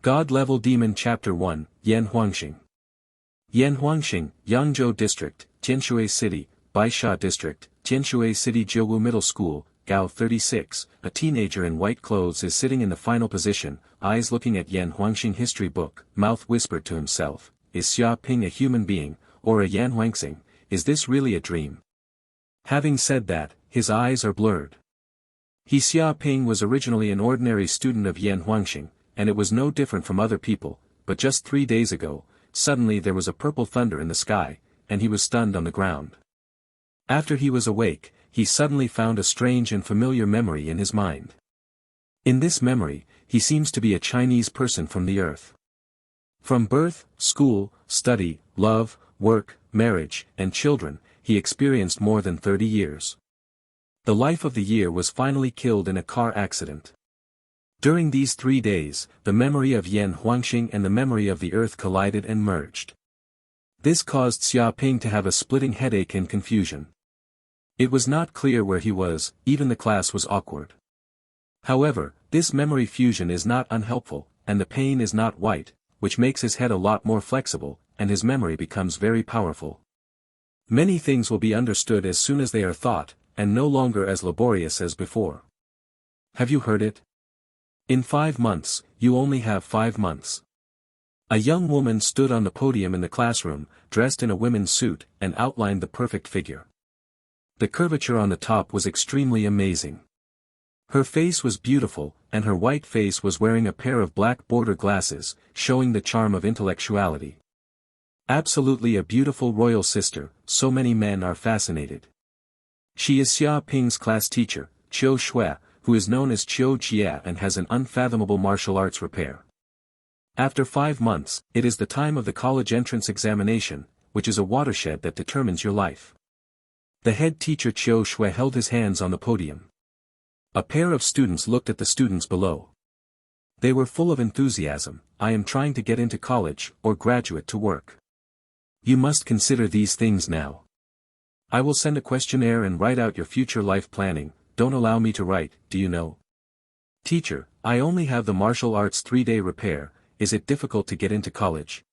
God-Level Demon Chapter 1, Yan Huangxing. Yan Huangxing, Yangzhou District, Tianshui City, Baisha District, Tianshui City Jiuwu Middle School, Gao 36, a teenager in white clothes is sitting in the final position, eyes looking at Yan Huangxing history book, mouth whispered to himself, is Xia Ping a human being, or a Yan Huangxing, is this really a dream? Having said that, his eyes are blurred. Xia Ping was originally an ordinary student of Yan Huangxing, and it was no different from other people, but just 3 days ago, suddenly there was a purple thunder in the sky, and he was stunned on the ground. After he was awake, he suddenly found a strange and familiar memory in his mind. In this memory, he seems to be a Chinese person from the earth. From birth, school, study, love, work, marriage, and children, he experienced more than 30 years. The life of the year was finally killed in a car accident. During these 3 days, the memory of Yan Huangxing and the memory of the earth collided and merged. This caused Xia Ping to have a splitting headache and confusion. It was not clear where he was, even the class was awkward. However, this memory fusion is not unhelpful, and the pain is not white, which makes his head a lot more flexible, and his memory becomes very powerful. Many things will be understood as soon as they are thought, and no longer as laborious as before. Have you heard it? In 5 months, you only have 5 months. A young woman stood on the podium in the classroom, dressed in a women's suit, and outlined the perfect figure. The curvature on the top was extremely amazing. Her face was beautiful, and her white face was wearing a pair of black border glasses, showing the charm of intellectuality. Absolutely a beautiful royal sister, so many men are fascinated. She is Xia Ping's class teacher, Qiu Shui, who is known as Qiu Jia and has an unfathomable martial arts repair. After 5 months, it is the time of the college entrance examination, which is a watershed that determines your life. The head teacher Qiu Shui held his hands on the podium. A pair of students looked at the students below. They were full of enthusiasm. I am trying to get into college, or graduate to work. You must consider these things now. I will send a questionnaire and write out your future life planning. Don't allow me to write, do you know? Teacher, I only have the martial arts 3-day repair, is it difficult to get into college?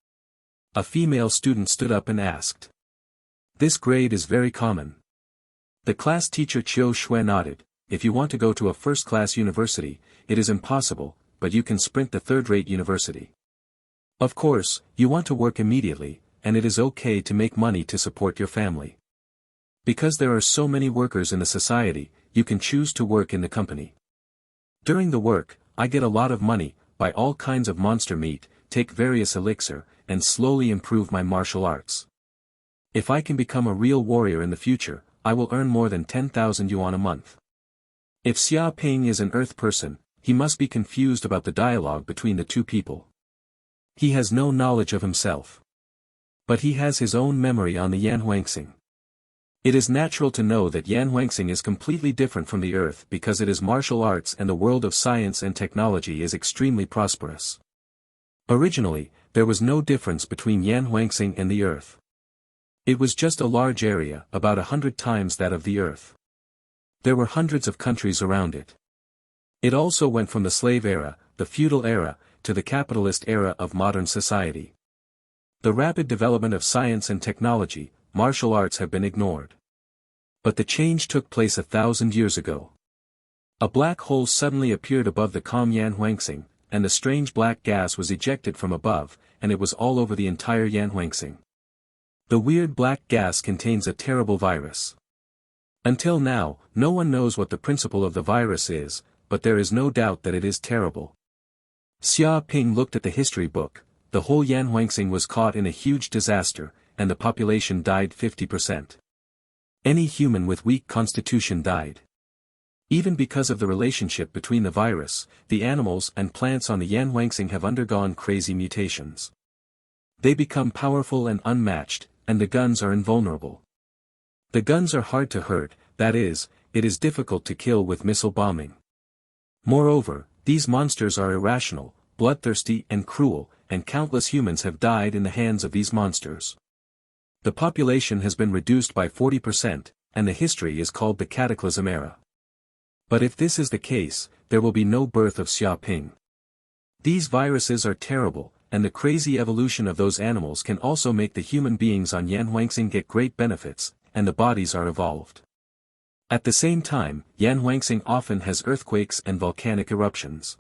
A female student stood up and asked. This grade is very common. The class teacher Qiu Shui nodded. If you want to go to a first-class university, it is impossible, but you can sprint the third-rate university. Of course, you want to work immediately, and it is okay to make money to support your family. Because there are so many workers in the society, you can choose to work in the company. During the work, I get a lot of money, buy all kinds of monster meat, take various elixir, and slowly improve my martial arts. If I can become a real warrior in the future, I will earn more than 10,000 yuan a month. If Xia Ping is an earth person, he must be confused about the dialogue between the two people. He has no knowledge of himself. But he has his own memory on the Yan Huangxing. It is natural to know that Yan Huangxing is completely different from the earth because it is martial arts and the world of science and technology is extremely prosperous. Originally, there was no difference between Yan Huangxing and the earth. It was just a large area, about 100 times that of the earth. There were hundreds of countries around it. It also went from the slave era, the feudal era, to the capitalist era of modern society. The rapid development of science and technology, martial arts have been ignored. But the change took place 1,000 years ago. A black hole suddenly appeared above the calm Yan Huangxing, and the strange black gas was ejected from above, and it was all over the entire Yan Huangxing. The weird black gas contains a terrible virus. Until now, no one knows what the principle of the virus is, but there is no doubt that it is terrible. Xia Ping looked at the history book. The whole Yan Huangxing was caught in a huge disaster, and the population died 50%. Any human with weak constitution died. Even because of the relationship between the virus, the animals and plants on the Yan Huangxing have undergone crazy mutations. They become powerful and unmatched, and the guns are invulnerable. The guns are hard to hurt, that is, it is difficult to kill with missile bombing. Moreover, these monsters are irrational, bloodthirsty and cruel, and countless humans have died in the hands of these monsters. The population has been reduced by 40%, and the history is called the Cataclysm Era. But if this is the case, there will be no birth of Xia Ping. These viruses are terrible, and the crazy evolution of those animals can also make the human beings on Yanhuangsing get great benefits, and the bodies are evolved. At the same time, Yanhuangsing often has earthquakes and volcanic eruptions.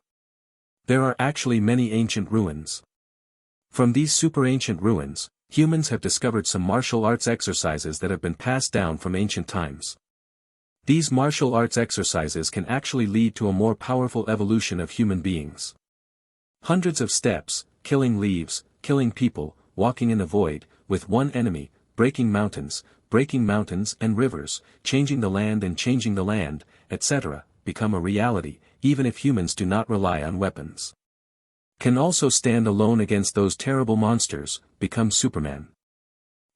There are actually many ancient ruins. From these super ancient ruins, humans have discovered some martial arts exercises that have been passed down from ancient times. These martial arts exercises can actually lead to a more powerful evolution of human beings. Hundreds of steps, killing leaves, killing people, walking in the void, with one enemy, breaking mountains and rivers, changing the land, etc., become a reality, even if humans do not rely on weapons. Can also stand alone against those terrible monsters, become Superman.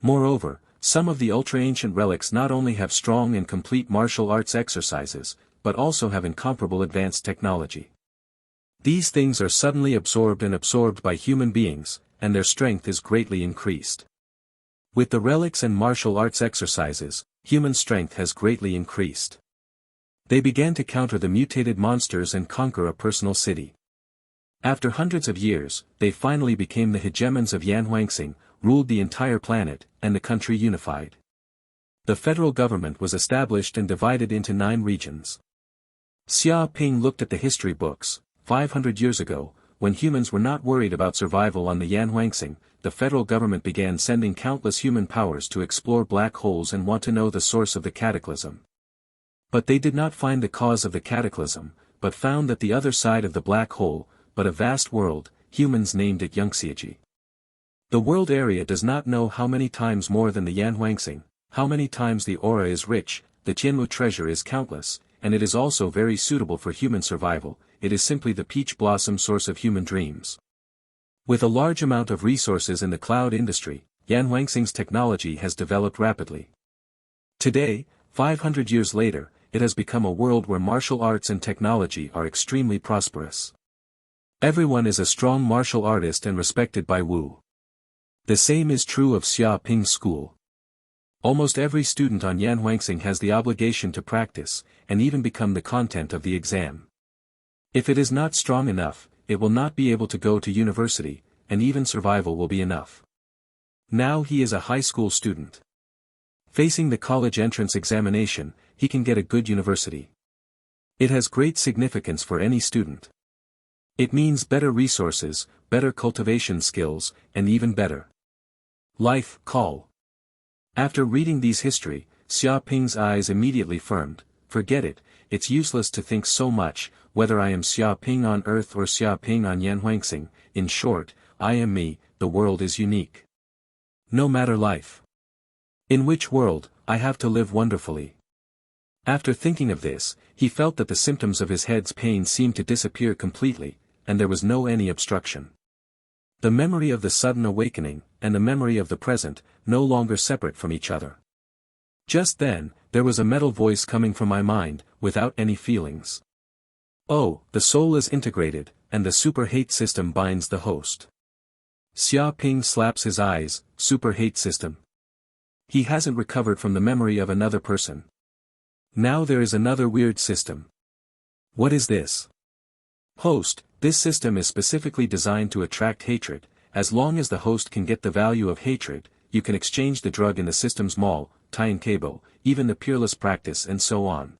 Moreover, some of the ultra-ancient relics not only have strong and complete martial arts exercises, but also have incomparable advanced technology. These things are suddenly absorbed by human beings, and their strength is greatly increased. With the relics and martial arts exercises, human strength has greatly increased. They began to counter the mutated monsters and conquer a personal city. After hundreds of years, they finally became the hegemons of Yanhuangsing, ruled the entire planet, and the country unified. The federal government was established and divided into 9 regions. Xia Ping looked at the history books. 500 years ago, when humans were not worried about survival on the Yanhuangsing, the federal government began sending countless human powers to explore black holes and want to know the source of the cataclysm. But they did not find the cause of the cataclysm, but found that the other side of the black hole, but a vast world, humans named it Yangxiaji. The world area does not know how many times more than the Yanhuangsing, how many times the aura is rich, the Tianmu treasure is countless, and it is also very suitable for human survival. It is simply the peach blossom source of human dreams. With a large amount of resources in the cloud industry, Yanhuangsing's technology has developed rapidly. Today, 500 years later, it has become a world where martial arts and technology are extremely prosperous. Everyone is a strong martial artist and respected by Wu. The same is true of Xia Ping's school. Almost every student on Yanhuangsing has the obligation to practice, and even become the content of the exam. If it is not strong enough, it will not be able to go to university, and even survival will be enough. Now he is a high school student. Facing the college entrance examination, he can get a good university. It has great significance for any student. It means better resources, better cultivation skills, and even better life call. After reading these history, Xia Ping's eyes immediately firmed. Forget it, it's useless to think so much, whether I am Xia Ping on Earth or Xia Ping on Yanhuangsing. In short, I am me, the world is unique. No matter life. In which world, I have to live wonderfully. After thinking of this, he felt that the symptoms of his head's pain seemed to disappear completely, and there was no any obstruction. The memory of the sudden awakening, and the memory of the present, no longer separate from each other. Just then, there was a metal voice coming from my mind, without any feelings. Oh, the soul is integrated, and the super hate system binds the host. Xia Ping slaps his eyes. Super hate system. He hasn't recovered from the memory of another person. Now there is another weird system. What is this? Host, this system is specifically designed to attract hatred. As long as the host can get the value of hatred, you can exchange the drug in the system's mall, Tian Cabo, even the peerless practice and so on.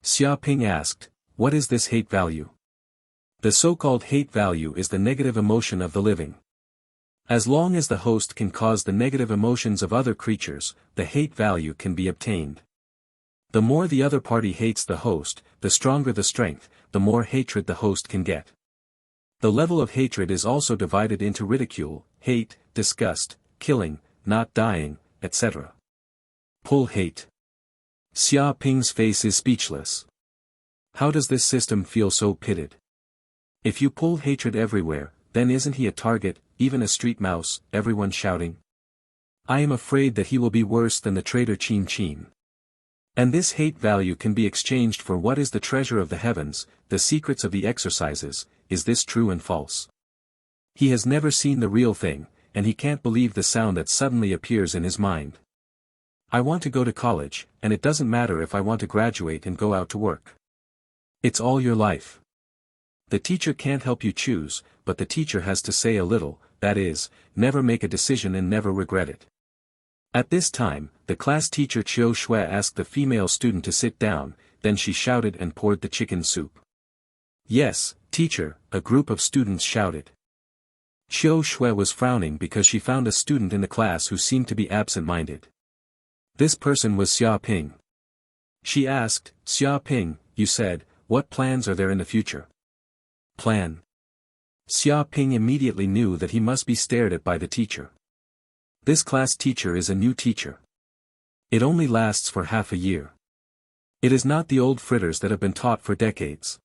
Xia Ping asked, what is this hate value? The so-called hate value is the negative emotion of the living. As long as the host can cause the negative emotions of other creatures, the hate value can be obtained. The more the other party hates the host, the stronger the strength, the more hatred the host can get. The level of hatred is also divided into ridicule, hate, disgust, killing, not dying, etc. Pull hate. Xia Ping's face is speechless. How does this system feel so pitted? If you pull hatred everywhere, then isn't he a target, even a street mouse, everyone shouting? I am afraid that he will be worse than the traitor Chin Chin. And this hate value can be exchanged for what is the treasure of the heavens, the secrets of the exercises. Is this true and false? He has never seen the real thing, and he can't believe the sound that suddenly appears in his mind. I want to go to college, and it doesn't matter if I want to graduate and go out to work. It's all your life. The teacher can't help you choose, but the teacher has to say a little, that is, never make a decision and never regret it. At this time, the class teacher Chiu Shui asked the female student to sit down, then she shouted and poured the chicken soup. Yes, teacher, a group of students shouted. Chiu Shui was frowning because she found a student in the class who seemed to be absent-minded. This person was Xia Ping. She asked, Xia Ping, you said, what plans are there in the future? Plan. Xia Ping immediately knew that he must be stared at by the teacher. This class teacher is a new teacher. It only lasts for half a year. It is not the old fritters that have been taught for decades.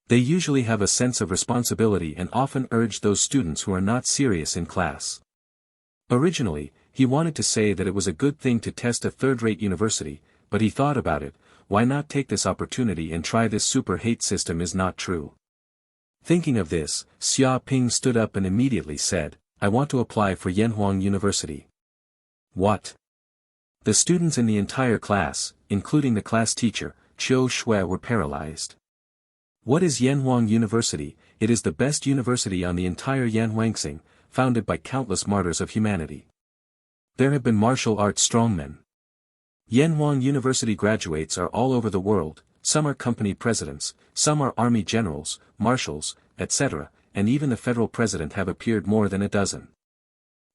They usually have a sense of responsibility and often urge those students who are not serious in class. Originally, he wanted to say that it was a good thing to test a third-rate university, but he thought about it, why not take this opportunity and try this super-hate system is not true. Thinking of this, Xia Ping stood up and immediately said, I want to apply for Yanhuang University. What? The students in the entire class, including the class teacher, Chiu Shui, were paralyzed. What is Yanhuang University? It is the best university on the entire Yanhuangsing, founded by countless martyrs of humanity. There have been martial arts strongmen. Yanhuang University graduates are all over the world, some are company presidents, some are army generals, marshals, etc., and even the federal president have appeared more than a dozen.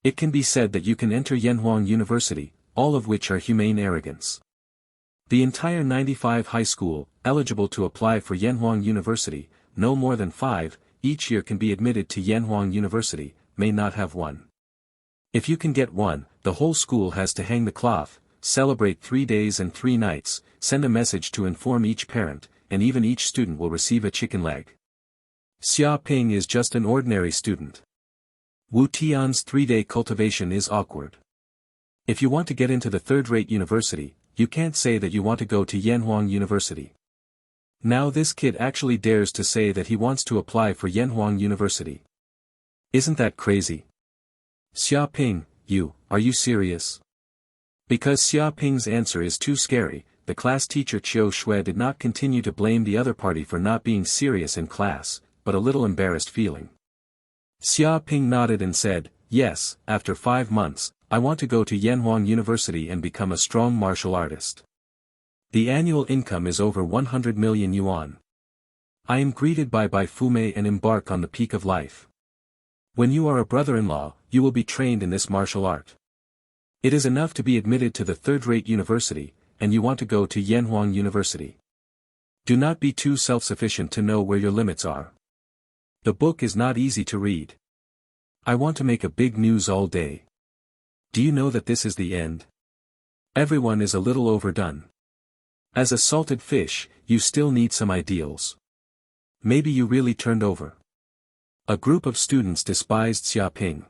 It can be said that you can enter Yanhuang University, all of which are humane arrogance. The entire 95 high school, eligible to apply for Yanhuang University, no more than 5, each year can be admitted to Yanhuang University, may not have one. If you can get one, the whole school has to hang the cloth, celebrate 3 days and 3 nights, send a message to inform each parent, and even each student will receive a chicken leg. Xia Ping is just an ordinary student. Wu Tian's 3-day cultivation is awkward. If you want to get into the third-rate university, you can't say that you want to go to Yanhuang University. Now this kid actually dares to say that he wants to apply for Yanhuang University. Isn't that crazy? Xia Ping, are you serious? Because Xia Ping's answer is too scary, the class teacher Chiu Shui did not continue to blame the other party for not being serious in class, but a little embarrassed feeling. Xia Ping nodded and said, yes, after 5 months, I want to go to Yanhuang University and become a strong martial artist. The annual income is over 100 million yuan. I am greeted by Bai Fumei and embark on the peak of life. When you are a brother-in-law, you will be trained in this martial art. It is enough to be admitted to the third-rate university, and you want to go to Yanhuang University. Do not be too self-sufficient to know where your limits are. The book is not easy to read. I want to make a big news all day. Do you know that this is the end? Everyone is a little overdone. As a salted fish, you still need some ideals. Maybe you really turned over. A group of students despised Xia Ping.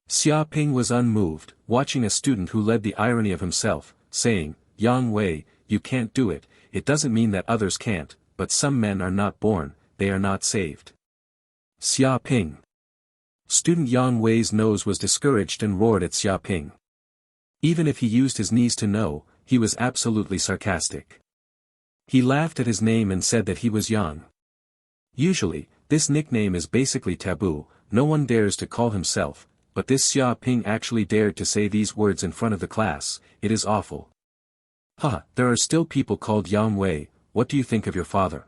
Xia Ping was unmoved, watching a student who led the irony of himself, saying, Yang Wei, you can't do it, it doesn't mean that others can't, but some men are not born, they are not saved. Xia Ping. Student Yang Wei's nose was discouraged and roared at Xia Ping. Even if he used his knees to know, he was absolutely sarcastic. He laughed at his name and said that he was Yang. Usually, this nickname is basically taboo, no one dares to call himself, but this Xia Ping actually dared to say these words in front of the class, it is awful. Haha, there are still people called Yang Wei, what do you think of your father?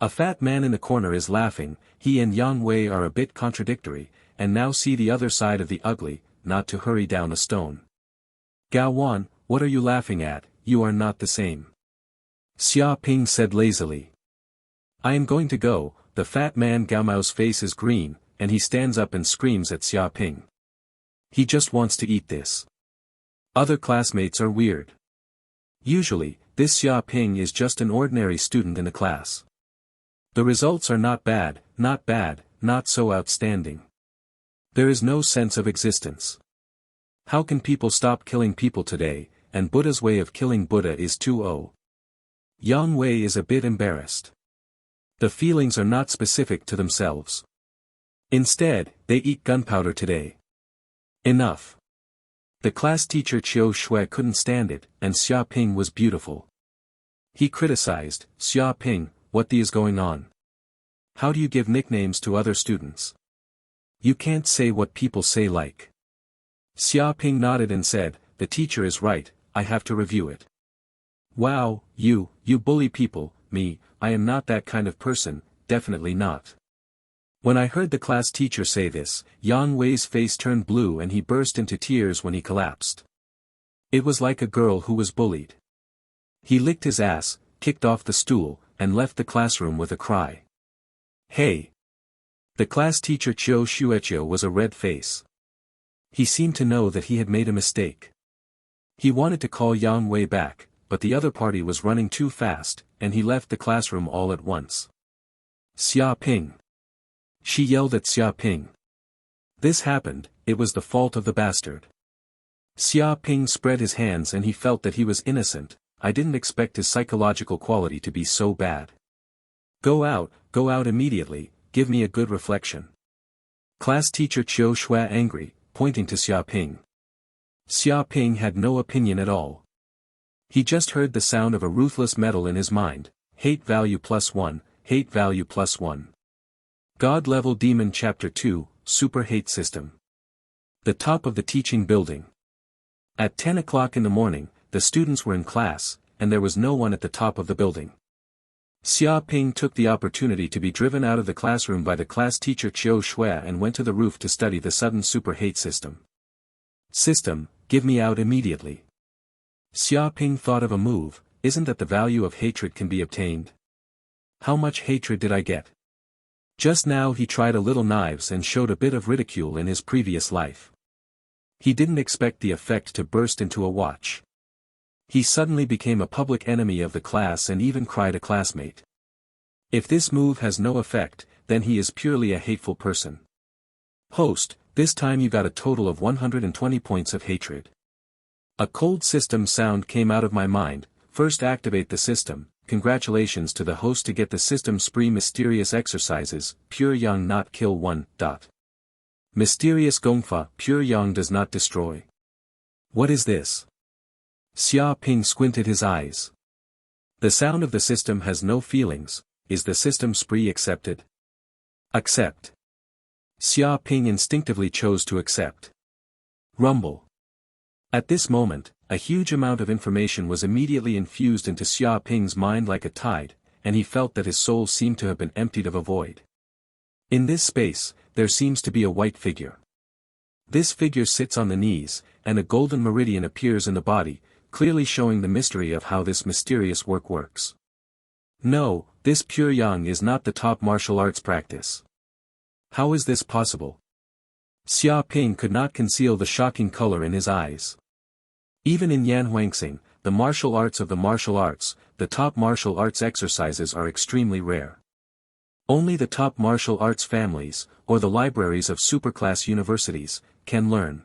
A fat man in the corner is laughing, he and Yang Wei are a bit contradictory, and now see the other side of the ugly, not to hurry down a stone. Gao Wan, what are you laughing at, you are not the same. Xia Ping said lazily. I am going to go, the fat man Gao Mao's face is green, and he stands up and screams at Xia Ping. He just wants to eat this. Other classmates are weird. Usually, this Xia Ping is just an ordinary student in the class. The results are not bad, not so outstanding. There is no sense of existence. How can people stop killing people today, and Buddha's way of killing Buddha is 2-0. Yang Wei is a bit embarrassed. The feelings are not specific to themselves. Instead, they eat gunpowder today. Enough. The class teacher Chiu Shui couldn't stand it, and Xia Ping was beautiful. He criticized, Xia Ping, what is going on? How do you give nicknames to other students? You can't say what people say like. Xia Ping nodded and said, the teacher is right, I have to review it. Wow, you bully people, me, I am not that kind of person, definitely not. When I heard the class teacher say this, Yang Wei's face turned blue and he burst into tears when he collapsed. It was like a girl who was bullied. He licked his ass, kicked off the stool, and left the classroom with a cry. Hey! The class teacher Chiu Shueqiu was a red face. He seemed to know that he had made a mistake. He wanted to call Yang Wei back, but the other party was running too fast, and he left the classroom all at once. Xia Ping! She yelled at Xia Ping. This happened, it was the fault of the bastard. Xia Ping spread his hands and he felt that he was innocent. I didn't expect his psychological quality to be so bad. Go out immediately, give me a good reflection. Class teacher Chiu Shua angry, pointing to Xia Ping. Xia Ping had no opinion at all. He just heard the sound of a ruthless metal in his mind, hate value +1, hate value +1. God Level Demon Chapter 2, Super Hate System. The top of the teaching building. At 10 o'clock in the morning, the students were in class, and there was no one at the top of the building. Xia Ping took the opportunity to be driven out of the classroom by the class teacher Chiu Shua and went to the roof to study the sudden super hate system. System, give me out immediately. Xia Ping thought of a move, isn't that the value of hatred can be obtained? How much hatred did I get? Just now he tried a little knives and showed a bit of ridicule in his previous life. He didn't expect the effect to burst into a watch. He suddenly became a public enemy of the class and even cried a classmate. If this move has no effect, then he is purely a hateful person. Host, this time you got a total of 120 points of hatred. A cold system sound came out of my mind. First activate the system. Congratulations to the host to get the system spree mysterious exercises, pure yang not kill 1. Mysterious gongfa, pure yang does not destroy. What is this? Xia Ping squinted his eyes. The sound of the system has no feelings, is the system spree accepted? Accept. Xia Ping instinctively chose to accept. Rumble. At this moment, a huge amount of information was immediately infused into Xia Ping's mind like a tide, and he felt that his soul seemed to have been emptied of a void. In this space, there seems to be a white figure. This figure sits on the knees, and a golden meridian appears in the body, clearly showing the mystery of how this mysterious work works. No, this pure yang is not the top martial arts practice. How is this possible? Xia Ping could not conceal the shocking color in his eyes. Even in Yanhuangxing, the martial arts of the martial arts, the top martial arts exercises are extremely rare. Only the top martial arts families, or the libraries of superclass universities, can learn.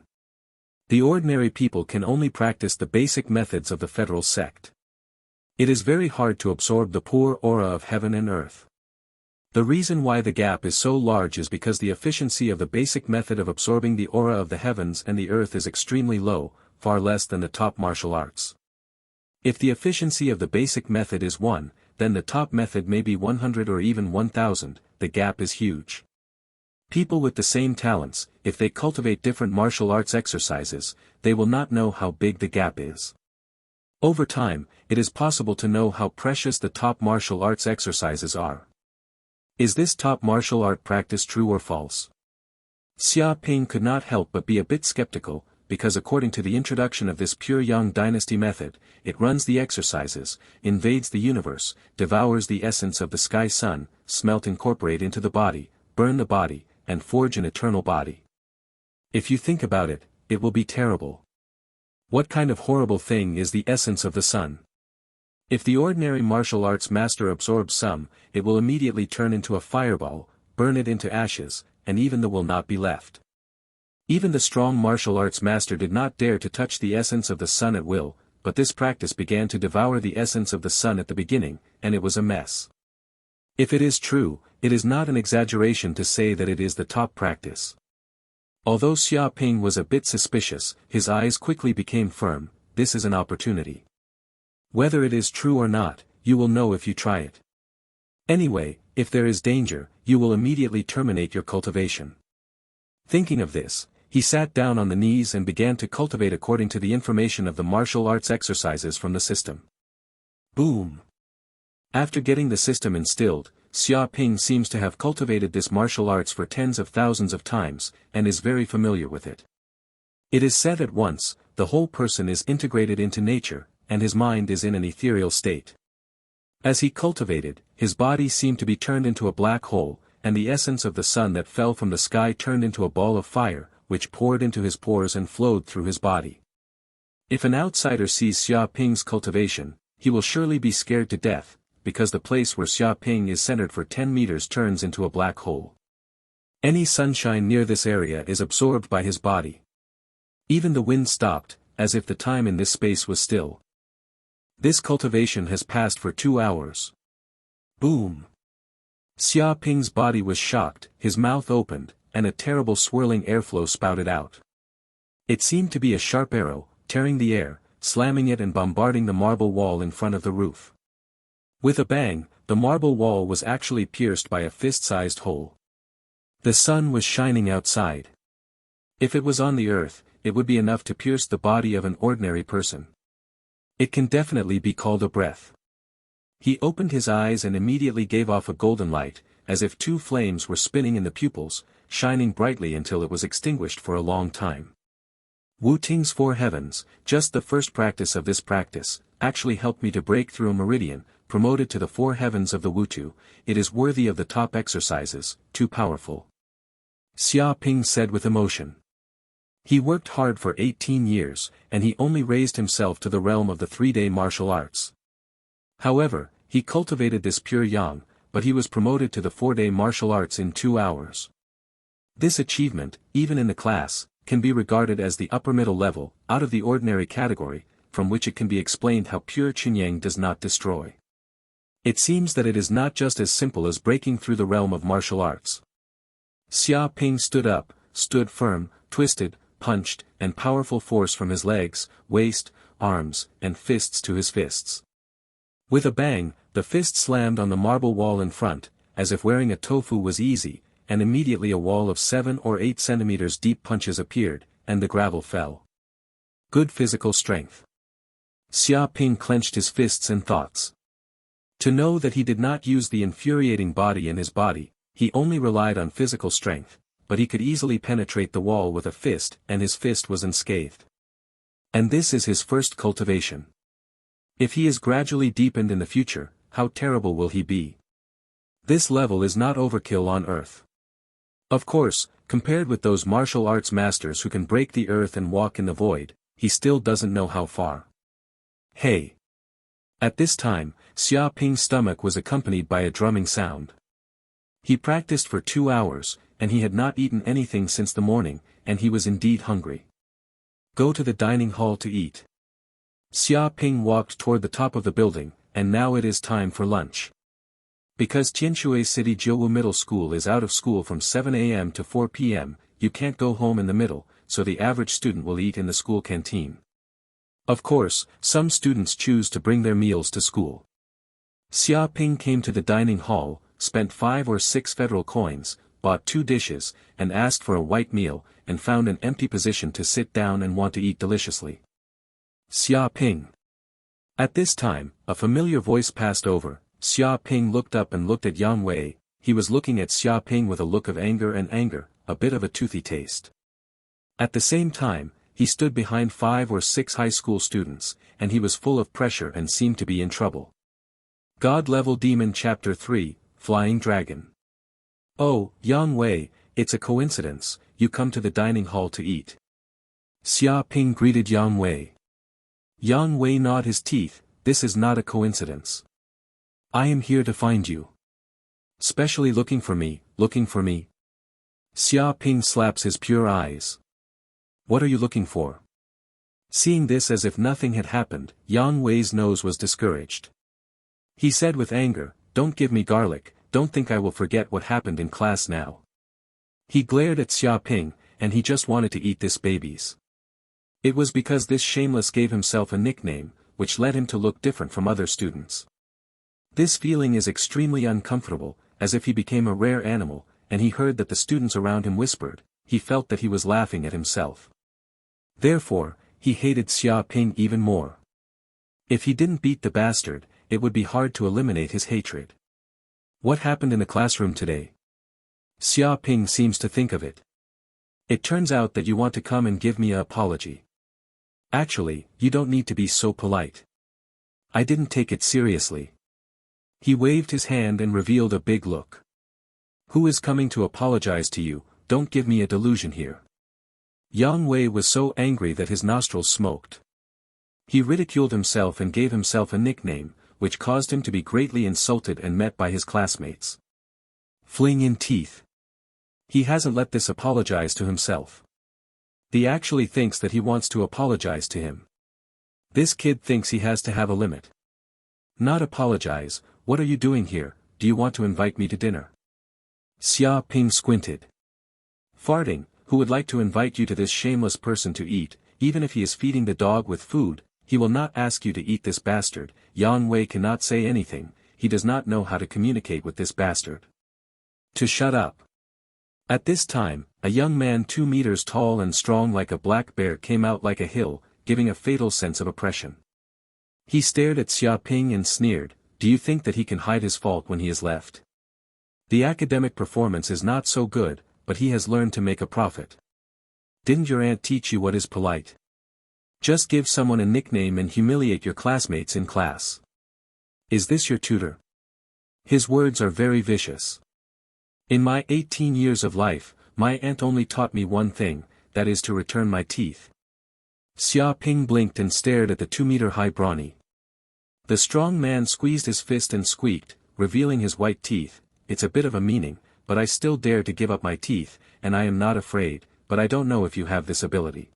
The ordinary people can only practice the basic methods of the federal sect. It is very hard to absorb the pure aura of heaven and earth. The reason why the gap is so large is because the efficiency of the basic method of absorbing the aura of the heavens and the earth is extremely low, far less than the top martial arts. If the efficiency of the basic method is 1, then the top method may be 100 or even 1000, the gap is huge. People with the same talents, if they cultivate different martial arts exercises, they will not know how big the gap is. Over time, it is possible to know how precious the top martial arts exercises are. Is this top martial art practice true or false? Xia Ping could not help but be a bit skeptical, because according to the introduction of this pure Yang dynasty method, it runs the exercises, invades the universe, devours the essence of the sky sun, incorporate into the body, burn the body, and forge an eternal body. If you think about it, it will be terrible. What kind of horrible thing is the essence of the sun? If the ordinary martial arts master absorbs some, it will immediately turn into a fireball, burn it into ashes, and even the will not be left. Even the strong martial arts master did not dare to touch the essence of the sun at will, but this practice began to devour the essence of the sun at the beginning, and it was a mess. If it is true, it is not an exaggeration to say that it is the top practice. Although Xia Ping was a bit suspicious, his eyes quickly became firm. This is an opportunity. Whether it is true or not, you will know if you try it. Anyway, if there is danger, you will immediately terminate your cultivation. Thinking of this, he sat down on the knees and began to cultivate according to the information of the martial arts exercises from the system. Boom! After getting the system instilled, Xia Ping seems to have cultivated this martial arts for tens of thousands of times, and is very familiar with it. It is said at once, the whole person is integrated into nature, and his mind is in an ethereal state. As he cultivated, his body seemed to be turned into a black hole, and the essence of the sun that fell from the sky turned into a ball of fire, which poured into his pores and flowed through his body. If an outsider sees Xia Ping's cultivation, he will surely be scared to death, because the place where Xia Ping is centered for 10 meters turns into a black hole. Any sunshine near this area is absorbed by his body. Even the wind stopped, as if the time in this space was still. This cultivation has passed for 2 hours. Boom! Xia Ping's body was shocked, his mouth opened, and a terrible swirling airflow spouted out. It seemed to be a sharp arrow, tearing the air, slamming it and bombarding the marble wall in front of the roof. With a bang, the marble wall was actually pierced by a fist-sized hole. The sun was shining outside. If it was on the earth, it would be enough to pierce the body of an ordinary person. It can definitely be called a breath. He opened his eyes and immediately gave off a golden light, as if 2 flames were spinning in the pupils, shining brightly until it was extinguished for a long time. Wu Ting's 4 heavens, just the first practice of this practice, actually helped me to break through a meridian, promoted to the 4 heavens of the Wutu. It is worthy of the top exercises, too powerful. Xia Ping said with emotion. He worked hard for 18 years, and he only raised himself to the realm of the 3-day martial arts. However, he cultivated this pure yang, but he was promoted to the 4-day martial arts in 2 hours. This achievement, even in the class, can be regarded as the upper middle level, out of the ordinary category, from which it can be explained how pure Chunyang does not destroy. It seems that it is not just as simple as breaking through the realm of martial arts. Xia Ping stood up, stood firm, twisted, punched, and powerful force from his legs, waist, arms, and fists to his fists. With a bang, the fist slammed on the marble wall in front, as if wearing a tofu was easy, and immediately a wall of 7 or 8 centimeters deep punches appeared, and the gravel fell. Good physical strength. Xia Ping clenched his fists and thoughts. To know that he did not use the infuriating body in his body, he only relied on physical strength, but he could easily penetrate the wall with a fist and his fist was unscathed. And this is his first cultivation. If he is gradually deepened in the future, how terrible will he be? This level is not overkill on earth. Of course, compared with those martial arts masters who can break the earth and walk in the void, he still doesn't know how far. Hey! At this time, Xia Ping's stomach was accompanied by a drumming sound. He practiced for 2 hours, and he had not eaten anything since the morning, and he was indeed hungry. Go to the dining hall to eat. Xia Ping walked toward the top of the building, and now it is time for lunch. Because Tianshui City Jiuwu Middle School is out of school from 7 a.m. to 4 p.m., you can't go home in the middle, so the average student will eat in the school canteen. Of course, some students choose to bring their meals to school. Xia Ping came to the dining hall, spent 5 or 6 federal coins, bought 2 dishes, and asked for a white meal, and found an empty position to sit down and want to eat deliciously. Xia Ping. At this time, a familiar voice passed over. Xia Ping looked up and looked at Yang Wei. He was looking at Xia Ping with a look of anger, a bit of a toothy taste. At the same time, he stood behind 5 or 6 high school students, and he was full of pressure and seemed to be in trouble. God-level demon Chapter 3, Flying Dragon. Oh, Yang Wei, it's a coincidence, you come to the dining hall to eat. Xia Ping greeted Yang Wei. Yang Wei gnawed his teeth. This is not a coincidence. I am here to find you. Specially looking for me. Xia Ping slaps his pure eyes. What are you looking for? Seeing this as if nothing had happened, Yang Wei's nose was discouraged. He said with anger, don't give me garlic, don't think I will forget what happened in class now. He glared at Xia Ping, and he just wanted to eat this babies. It was because this shameless gave himself a nickname, which led him to look different from other students. This feeling is extremely uncomfortable, as if he became a rare animal, and he heard that the students around him whispered, he felt that he was laughing at himself. Therefore, he hated Xia Ping even more. If he didn't beat the bastard, it would be hard to eliminate his hatred. What happened in the classroom today? Xia Ping seems to think of it. It turns out that you want to come and give me an apology. Actually, you don't need to be so polite. I didn't take it seriously. He waved his hand and revealed a big look. Who is coming to apologize to you? Don't give me a delusion here. Yang Wei was so angry that his nostrils smoked. He ridiculed himself and gave himself a nickname, which caused him to be greatly insulted and met by his classmates. Fling in teeth. He hasn't let this apologize to himself. He actually thinks that he wants to apologize to him. This kid thinks he has to have a limit. Not apologize, what are you doing here? Do you want to invite me to dinner? Xia Ping squinted. Farting, who would like to invite you to this shameless person to eat, even if he is feeding the dog with food, he will not ask you to eat this bastard. Yang Wei cannot say anything, he does not know how to communicate with this bastard. To shut up. At this time, a young man 2 meters tall and strong like a black bear came out like a hill, giving a fatal sense of oppression. He stared at Xia Ping and sneered, do you think that he can hide his fault when he is left? The academic performance is not so good, but he has learned to make a profit. Didn't your aunt teach you what is polite? Just give someone a nickname and humiliate your classmates in class. Is this your tutor? His words are very vicious. In my 18 years of life, my aunt only taught me one thing, that is to return my teeth. Xia Ping blinked and stared at the 2-meter-high brawny. The strong man squeezed his fist and squeaked, revealing his white teeth, it's a bit of a meaning, but I still dare to give up my teeth, and I am not afraid, but I don't know if you have this ability.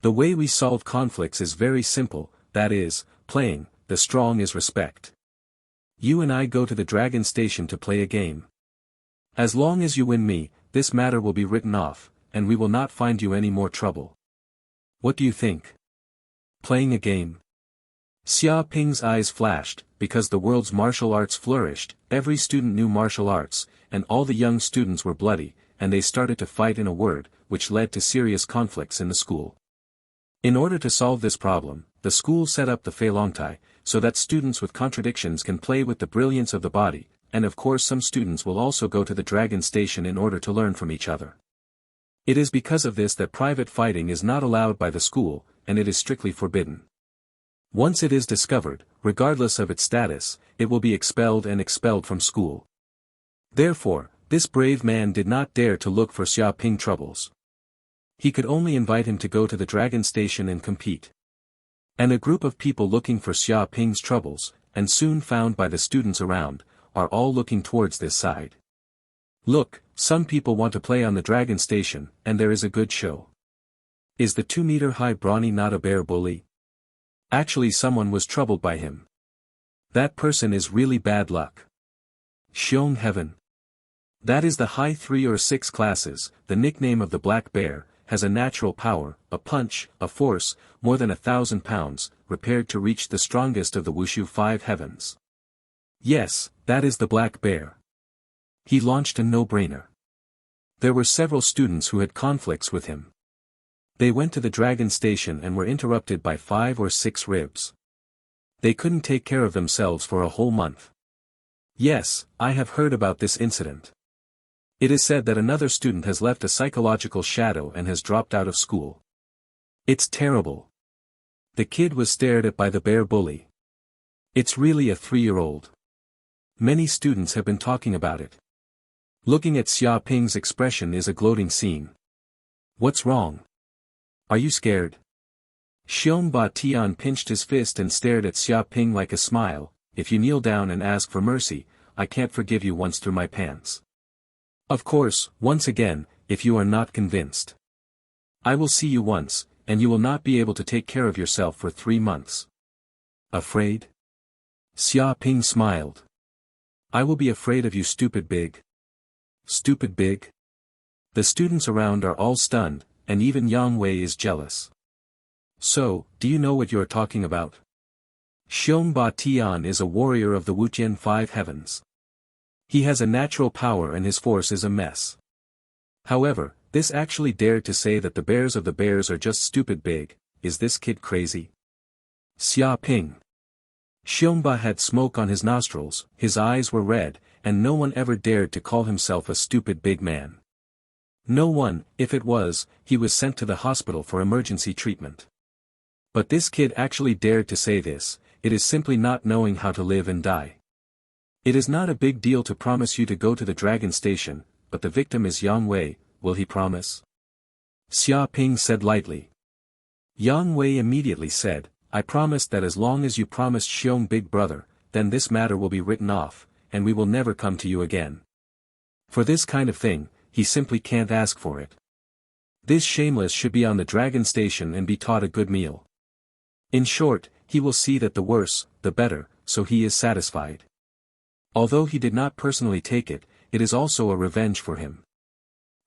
The way we solve conflicts is very simple, that is, playing, the strong is respect. You and I go to the Dragon Station to play a game. As long as you win me, this matter will be written off, and we will not find you any more trouble. What do you think? Playing a game? Xia Ping's eyes flashed, because the world's martial arts flourished, every student knew martial arts, and all the young students were bloody, and they started to fight in a word, which led to serious conflicts in the school. In order to solve this problem, the school set up the Feilongtai, so that students with contradictions can play with the brilliance of the body, and of course some students will also go to the Dragon Station in order to learn from each other. It is because of this that private fighting is not allowed by the school, and it is strictly forbidden. Once it is discovered, regardless of its status, it will be expelled from school. Therefore, this brave man did not dare to look for Xia Ping troubles. He could only invite him to go to the Dragon Station and compete. And a group of people looking for Xia Ping's troubles, and soon found by the students around, are all looking towards this side. Look, some people want to play on the Dragon Station, and there is a good show. Is the 2-meter-high brawny not a bear bully? Actually someone was troubled by him. That person is really bad luck. Xiong Heaven. That is the high 3 or 6 classes, the nickname of the black bear, has a natural power, a punch, a force, more than 1,000 pounds, repaired to reach the strongest of the Wushu 5 heavens. Yes, that is the black bear. He launched a no-brainer. There were several students who had conflicts with him. They went to the Dragon Station and were interrupted by 5 or 6 ribs. They couldn't take care of themselves for a whole month. Yes, I have heard about this incident. It is said that another student has left a psychological shadow and has dropped out of school. It's terrible. The kid was stared at by the bear bully. It's really a 3-year-old. Many students have been talking about it. Looking at Xia Ping's expression is a gloating scene. What's wrong? Are you scared? Xiong Ba Tian pinched his fist and stared at Xia Ping like a smile, if you kneel down and ask for mercy, I can't forgive you once through my pants. Of course, once again, if you are not convinced. I will see you once, and you will not be able to take care of yourself for 3 months. Afraid? Xia Ping smiled. I will be afraid of you, stupid big. Stupid big? The students around are all stunned, and even Yang Wei is jealous. So, do you know what you are talking about? Xiong Ba Tian is a warrior of the Wujian 5 heavens. He has a natural power and his force is a mess. However, this actually dared to say that the bears of the bears are just stupid big. Is this kid crazy? Xia Ping. Xiongba had smoke on his nostrils, his eyes were red, and no one ever dared to call himself a stupid big man. No one, if it was, he was sent to the hospital for emergency treatment. But this kid actually dared to say this. It is simply not knowing how to live and die. It is not a big deal to promise you to go to the Dragon Station, but the victim is Yang Wei. Will he promise? Xia Ping said lightly. Yang Wei immediately said, I promised that as long as you promised Xiong big brother, then this matter will be written off, and we will never come to you again. For this kind of thing, he simply can't ask for it. This shameless should be on the Dragon Station and be taught a good meal. In short, he will see that the worse, the better, so he is satisfied. Although he did not personally take it, it is also a revenge for him.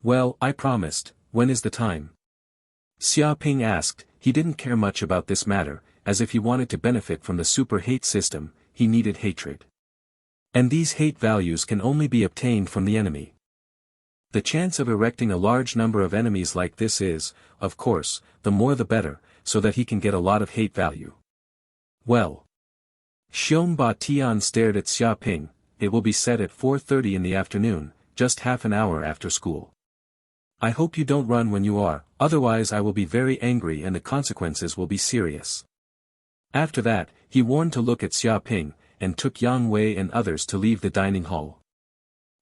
Well, I promised, when is the time? Xia Ping asked. He didn't care much about this matter, as if he wanted to benefit from the super hate system, he needed hatred. And these hate values can only be obtained from the enemy. The chance of erecting a large number of enemies like this is, of course, the more the better, so that he can get a lot of hate value. Well. Xiongba Tian stared at Xia Ping. It will be set at 4:30 in the afternoon, just half an hour after school. I hope you don't run when you are, otherwise I will be very angry and the consequences will be serious. After that, he warned to look at Xia Ping, and took Yang Wei and others to leave the dining hall.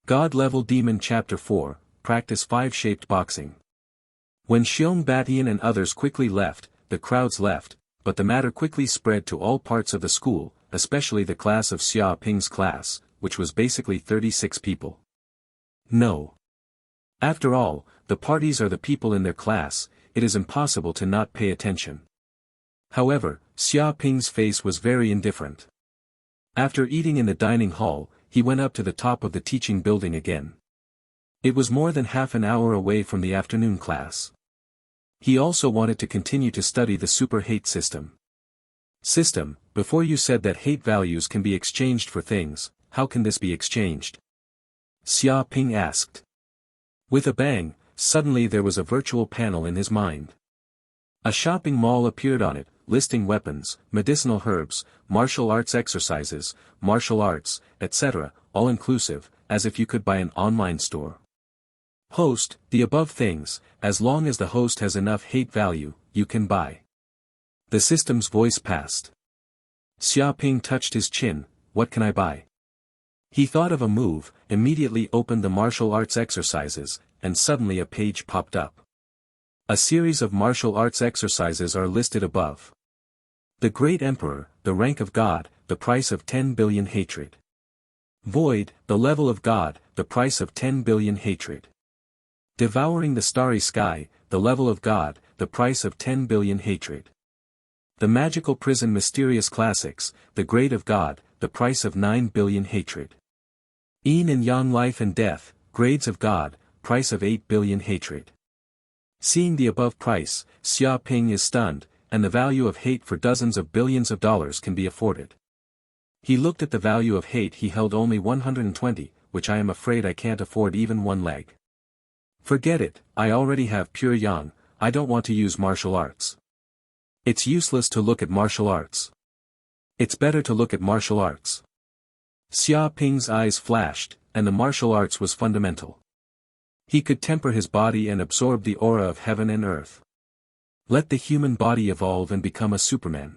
God-Level Demon Chapter 4, Practice 5-Shaped Boxing. When Xiong Batian and others quickly left, the crowds left, but the matter quickly spread to all parts of the school, especially the class of Xia Ping's class, which was basically 36 people. No. After all, the parties are the people in their class, it is impossible to not pay attention. However, Xia Ping's face was very indifferent. After eating in the dining hall, he went up to the top of the teaching building again. It was more than half an hour away from the afternoon class. He also wanted to continue to study the super hate system. Before you said that hate values can be exchanged for things, how can this be exchanged? Xia Ping asked. With a bang, suddenly there was a virtual panel in his mind. A shopping mall appeared on it, listing weapons, medicinal herbs, martial arts exercises, martial arts, etc., all inclusive, as if you could buy an online store. Host, the above things, as long as the host has enough hate value, you can buy. The system's voice passed. Xia Ping touched his chin. What can I buy? He thought of a move, immediately opened the martial arts exercises, and suddenly a page popped up. A series of martial arts exercises are listed above. The Great Emperor, the rank of God, the price of 10 billion hatred. Void, the level of God, the price of 10 billion hatred. Devouring the starry sky, the level of God, the price of 10 billion hatred. The magical prison mysterious classics, the grade of God, the price of 9 billion hatred. Yin and Yang life and death, grades of God, price of 8 billion hatred. Seeing the above price, Xia Ping is stunned, and the value of hate for dozens of billions of dollars can be afforded. He looked at the value of hate. He held only 120, which I am afraid I can't afford even one leg. Forget it, I already have pure yang, I don't want to use martial arts. It's useless to look at martial arts. It's better to look at martial arts. Xia Ping's eyes flashed, and the martial arts was fundamental. He could temper his body and absorb the aura of heaven and earth. Let the human body evolve and become a Superman.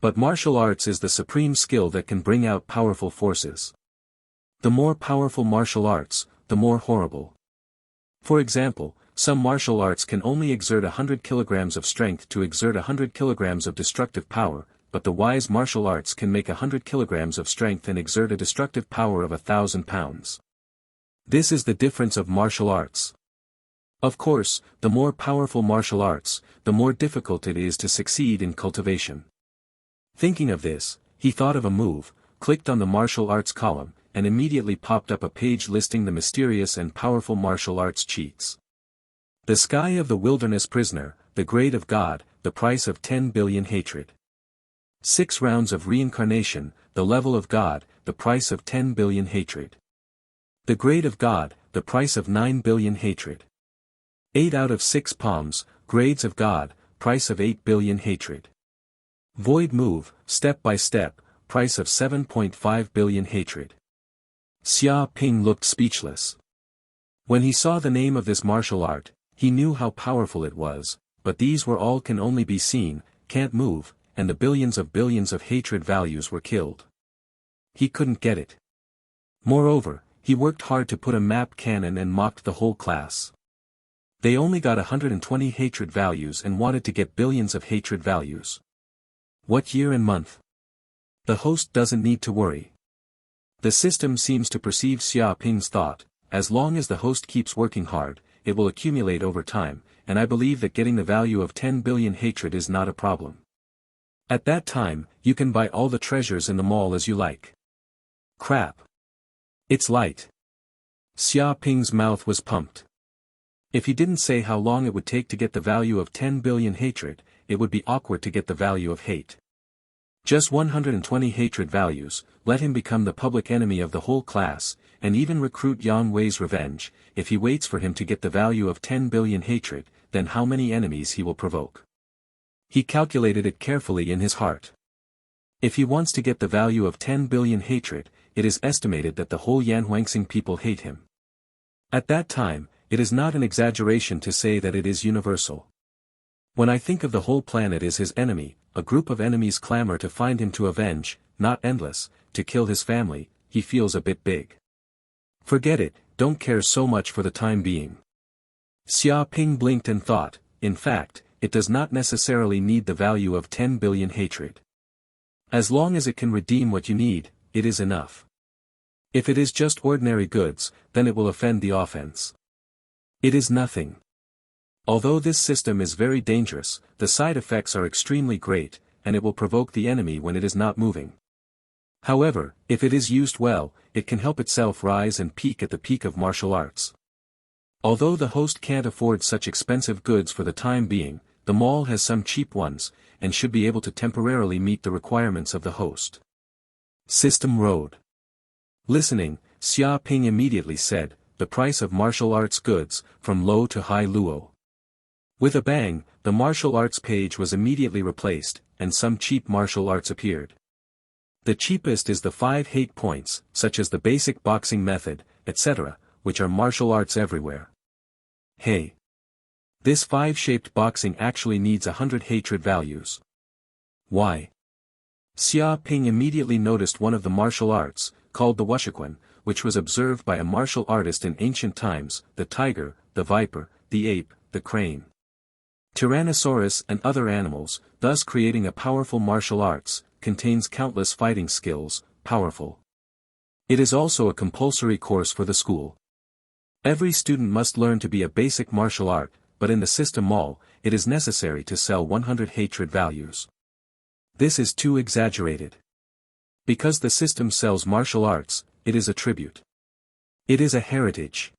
But martial arts is the supreme skill that can bring out powerful forces. The more powerful martial arts, the more horrible. For example, some martial arts can only exert 100 kilograms of strength to exert 100 kilograms of destructive power, but the wise martial arts can make 100 kilograms of strength and exert a destructive power of 1,000 pounds. This is the difference of martial arts. Of course, the more powerful martial arts, the more difficult it is to succeed in cultivation. Thinking of this, he thought of a move, clicked on the martial arts column, and immediately popped up a page listing the mysterious and powerful martial arts cheats. The sky of the wilderness prisoner, the grade of God, the price of 10 billion hatred. 6 rounds of reincarnation, the level of God, the price of 10 billion hatred. The grade of God, the price of 9 billion hatred. 8 out of 6 palms, grades of God, price of 8 billion hatred. Void move, step by step, price of 7.5 billion hatred. Xia Ping looked speechless. When he saw the name of this martial art, he knew how powerful it was, but these were all can only be seen, can't move, and the billions of hatred values were killed. He couldn't get it. Moreover, he worked hard to put a map cannon and mocked the whole class. They only got 120 hatred values and wanted to get billions of hatred values. What year and month? The host doesn't need to worry. The system seems to perceive Xia Ping's thought, as long as the host keeps working hard, it will accumulate over time, and I believe that getting the value of 10 billion hatred is not a problem. At that time, you can buy all the treasures in the mall as you like. Crap. It's light. Xia Ping's mouth was pumped. If he didn't say how long it would take to get the value of 10 billion hatred, it would be awkward to get the value of hate. Just 120 hatred values, let him become the public enemy of the whole class, and even recruit Yan Wei's revenge. If he waits for him to get the value of 10 billion hatred, then how many enemies he will provoke. He calculated it carefully in his heart. If he wants to get the value of 10 billion hatred, it is estimated that the whole Yanhuangsing people hate him. At that time, it is not an exaggeration to say that it is universal. When I think of the whole planet as his enemy, a group of enemies clamor to find him to avenge, not endless, to kill his family, he feels a bit big. Forget it, don't care so much for the time being. Xia Ping blinked and thought, in fact, it does not necessarily need the value of 10 billion hatred. As long as it can redeem what you need, it is enough. If it is just ordinary goods, then it will offend the offense. It is nothing. Although this system is very dangerous, the side effects are extremely great, and it will provoke the enemy when it is not moving. However, if it is used well, it can help itself rise and peak at the peak of martial arts. Although the host can't afford such expensive goods for the time being, the mall has some cheap ones, and should be able to temporarily meet the requirements of the host. System Road. Listening, Xia Ping immediately said, the price of martial arts goods, from low to high luo. With a bang, the martial arts page was immediately replaced, and some cheap martial arts appeared. The cheapest is the 5 hate points, such as the basic boxing method, etc., which are martial arts everywhere. Hey! This 5-shaped boxing actually needs 100 hatred values. Why? Xia Ping immediately noticed one of the martial arts, called the Wuxiquan, which was observed by a martial artist in ancient times, the tiger, the viper, the ape, the crane, Tyrannosaurus and other animals, thus creating a powerful martial arts, contains countless fighting skills, powerful. It is also a compulsory course for the school. Every student must learn to be a basic martial art, but in the system mall, it is necessary to sell 100 hatred values. This is too exaggerated. Because the system sells martial arts, it is a tribute. It is a heritage.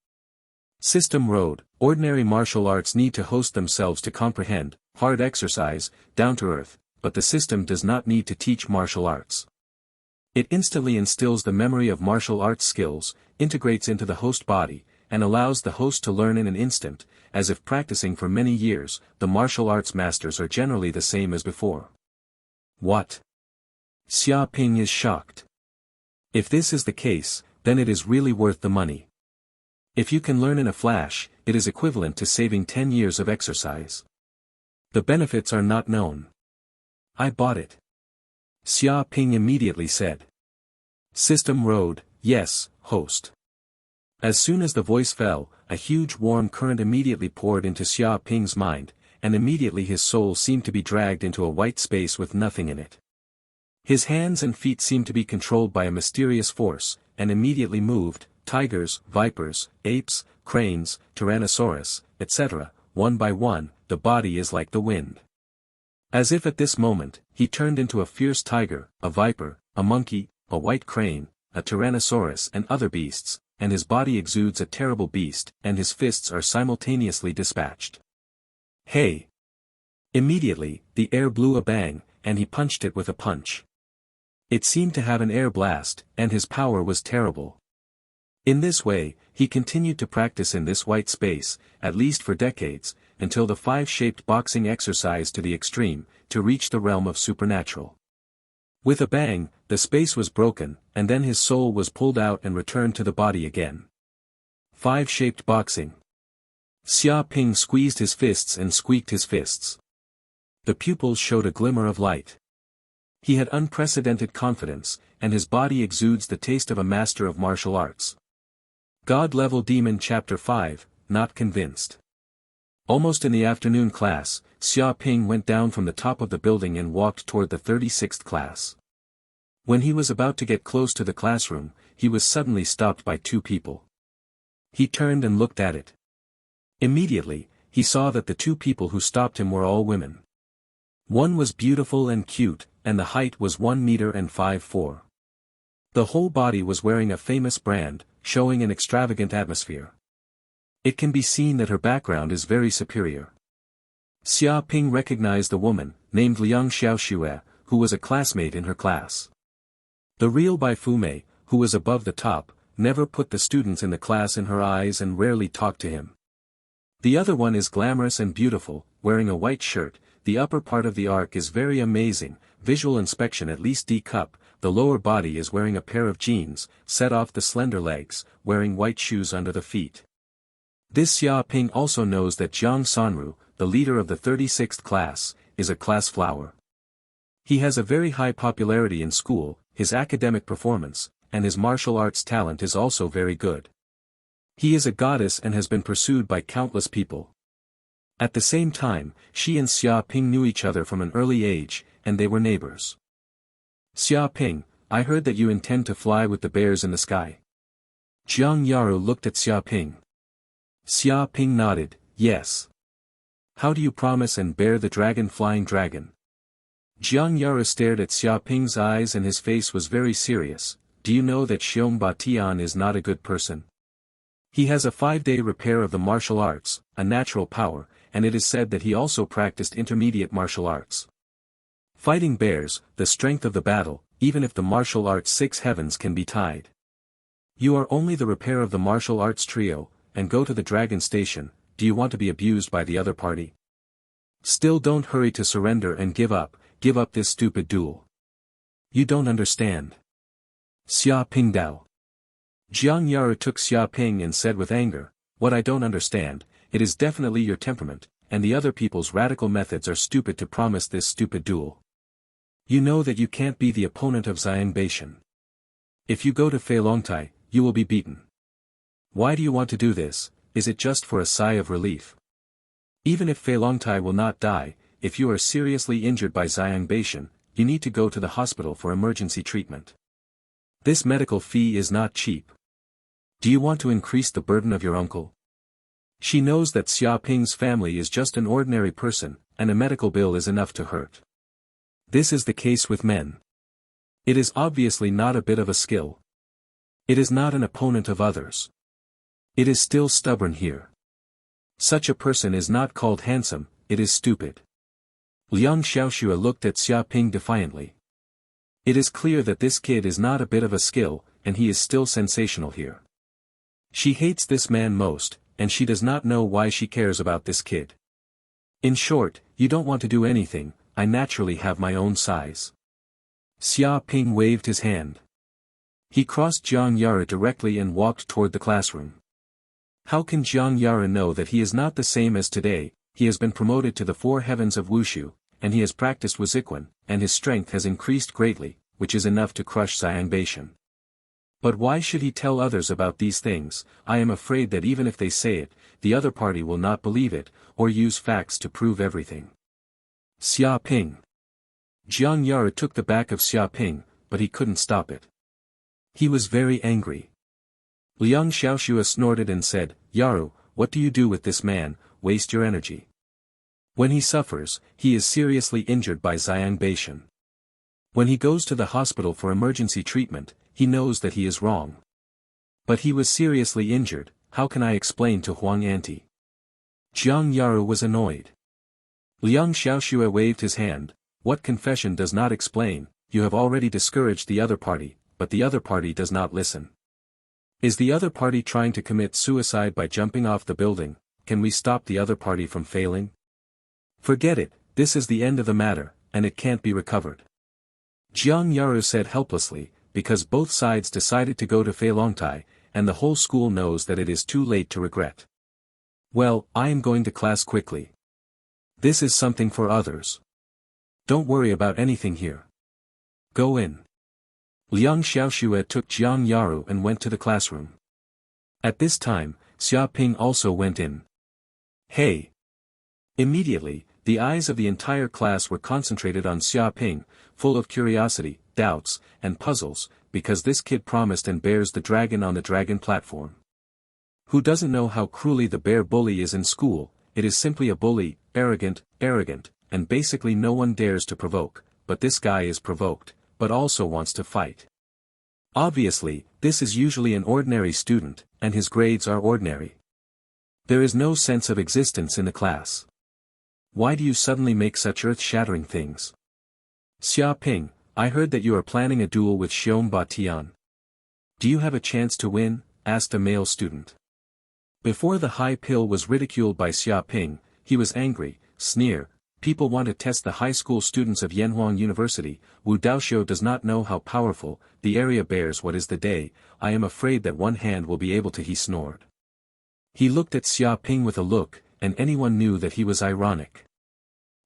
System Road, ordinary martial arts need to host themselves to comprehend, hard exercise, down to earth, but the system does not need to teach martial arts. It instantly instills the memory of martial arts skills, integrates into the host body, and allows the host to learn in an instant, as if practicing for many years. The martial arts masters are generally the same as before. What? Xia Ping is shocked. If this is the case, then it is really worth the money. If you can learn in a flash, it is equivalent to saving 10 years of exercise. The benefits are not known. I bought it. Xia Ping immediately said. System Road, yes, host. As soon as the voice fell, a huge warm current immediately poured into Xia Ping's mind, and immediately his soul seemed to be dragged into a white space with nothing in it. His hands and feet seemed to be controlled by a mysterious force, and immediately moved, tigers, vipers, apes, cranes, Tyrannosaurus, etc., one by one. The body is like the wind. As if at this moment, he turned into a fierce tiger, a viper, a monkey, a white crane, a Tyrannosaurus and other beasts, and his body exudes a terrible beast, and his fists are simultaneously dispatched. Hey! Immediately, the air blew a bang, and he punched it with a punch. It seemed to have an air blast, and his power was terrible. In this way, he continued to practice in this white space, at least for decades, until the five-shaped boxing exercise to the extreme, to reach the realm of supernatural. With a bang, the space was broken, and then his soul was pulled out and returned to the body again. Five-shaped boxing. Xia Ping squeezed his fists and squeaked his fists. The pupils showed a glimmer of light. He had unprecedented confidence, and his body exudes the taste of a master of martial arts. God-level demon Chapter 5, Not Convinced. Almost in the afternoon class, Xia Ping went down from the top of the building and walked toward the 36th class. When he was about to get close to the classroom, he was suddenly stopped by two people. He turned and looked at it. Immediately, he saw that the two people who stopped him were all women. One was beautiful and cute, and the height was 1 meter and 5'4". The whole body was wearing a famous brand, showing an extravagant atmosphere. It can be seen that her background is very superior. Xia Ping recognized a woman, named Liang Xiaoxue, who was a classmate in her class. The real Bai Fumei, who was above the top, never put the students in the class in her eyes and rarely talked to him. The other one is glamorous and beautiful, wearing a white shirt. The upper part of the arc is very amazing, visual inspection at least D cup. The lower body is wearing a pair of jeans, set off the slender legs, wearing white shoes under the feet. This Xia Ping also knows that Jiang Sanru, the leader of the 36th class, is a class flower. He has a very high popularity in school, his academic performance, and his martial arts talent is also very good. He is a goddess and has been pursued by countless people. At the same time, she and Xia Ping knew each other from an early age, and they were neighbors. Xia Ping, I heard that you intend to fly with the bears in the sky. Jiang Yaru looked at Xia Ping. Xia Ping nodded, yes. How do you promise and bear the dragon flying dragon? Jiang Yaru stared at Xia Ping's eyes and his face was very serious. Do you know that Xiong Batian is not a good person? He has a 5-day repair of the martial arts, a natural power, and it is said that he also practiced intermediate martial arts. Fighting bears, the strength of the battle, even if the martial arts 6 heavens can be tied. You are only the repair of the martial arts trio, and go to the dragon station. Do you want to be abused by the other party? Still don't hurry to surrender and give up this stupid duel. You don't understand. Xia Ping Dao. Jiang Yaru took Xia Ping and said with anger, what I don't understand, it is definitely your temperament, and the other people's radical methods are stupid to promise this stupid duel. You know that you can't be the opponent of Xiang Beishan. If you go to Fei Longtai, you will be beaten. Why do you want to do this? Is it just for a sigh of relief? Even if Fei Longtai will not die, if you are seriously injured by Xiang Beishan, you need to go to the hospital for emergency treatment. This medical fee is not cheap. Do you want to increase the burden of your uncle? She knows that Xia Ping's family is just an ordinary person, and a medical bill is enough to hurt. This is the case with men. It is obviously not a bit of a skill. It is not an opponent of others. It is still stubborn here. Such a person is not called handsome, it is stupid. Liang Xiaoxue looked at Xia Ping defiantly. It is clear that this kid is not a bit of a skill, and he is still sensational here. She hates this man most, and she does not know why she cares about this kid. In short, you don't want to do anything, I naturally have my own size. Xia Ping waved his hand. He crossed Jiang Yaru directly and walked toward the classroom. How can Jiang Yaru know that he is not the same as today? He has been promoted to the 4 heavens of Wushu, and he has practiced Wuziquan, and his strength has increased greatly, which is enough to crush Xiang Beishan. But why should he tell others about these things? I am afraid that even if they say it, the other party will not believe it, or use facts to prove everything. Xia Ping. Jiang Yaru took the back of Xia Ping, but he couldn't stop it. He was very angry. Liang Xiaoxue snorted and said, Yaru, what do you do with this man? Waste your energy. When he suffers, he is seriously injured by Xiang Beishan. When he goes to the hospital for emergency treatment, he knows that he is wrong. But he was seriously injured, how can I explain to Huang Auntie? Jiang Yaru was annoyed. Liang Xiaoxue waved his hand, what confession does not explain, you have already discouraged the other party, but the other party does not listen. Is the other party trying to commit suicide by jumping off the building? Can we stop the other party from failing? Forget it, this is the end of the matter, and it can't be recovered. Jiang Yaru said helplessly, because both sides decided to go to Feilongtai, and the whole school knows that it is too late to regret. Well, I am going to class quickly. This is something for others. Don't worry about anything here. Go in. Liang Xiaoxue took Jiang Yaru and went to the classroom. At this time, Xia Ping also went in. Hey! Immediately, the eyes of the entire class were concentrated on Xia Ping, full of curiosity, doubts, and puzzles, because this kid promised and bears the dragon on the dragon platform. Who doesn't know how cruelly the bear bully is in school? It is simply a bully, arrogant, and basically no one dares to provoke, but this guy is provoked, but also wants to fight. Obviously, this is usually an ordinary student, and his grades are ordinary. There is no sense of existence in the class. Why do you suddenly make such earth-shattering things? Xia Ping, I heard that you are planning a duel with Xiong Ba Tian. Do you have a chance to win? Asked a male student. Before the high pill was ridiculed by Xia Ping, he was angry, sneer, people want to test the high school students of Yanhuang University, Wu Daoxiu does not know how powerful, the area bears what is the day, I am afraid that one hand will be able to he snored. He looked at Xia Ping with a look, and anyone knew that he was ironic.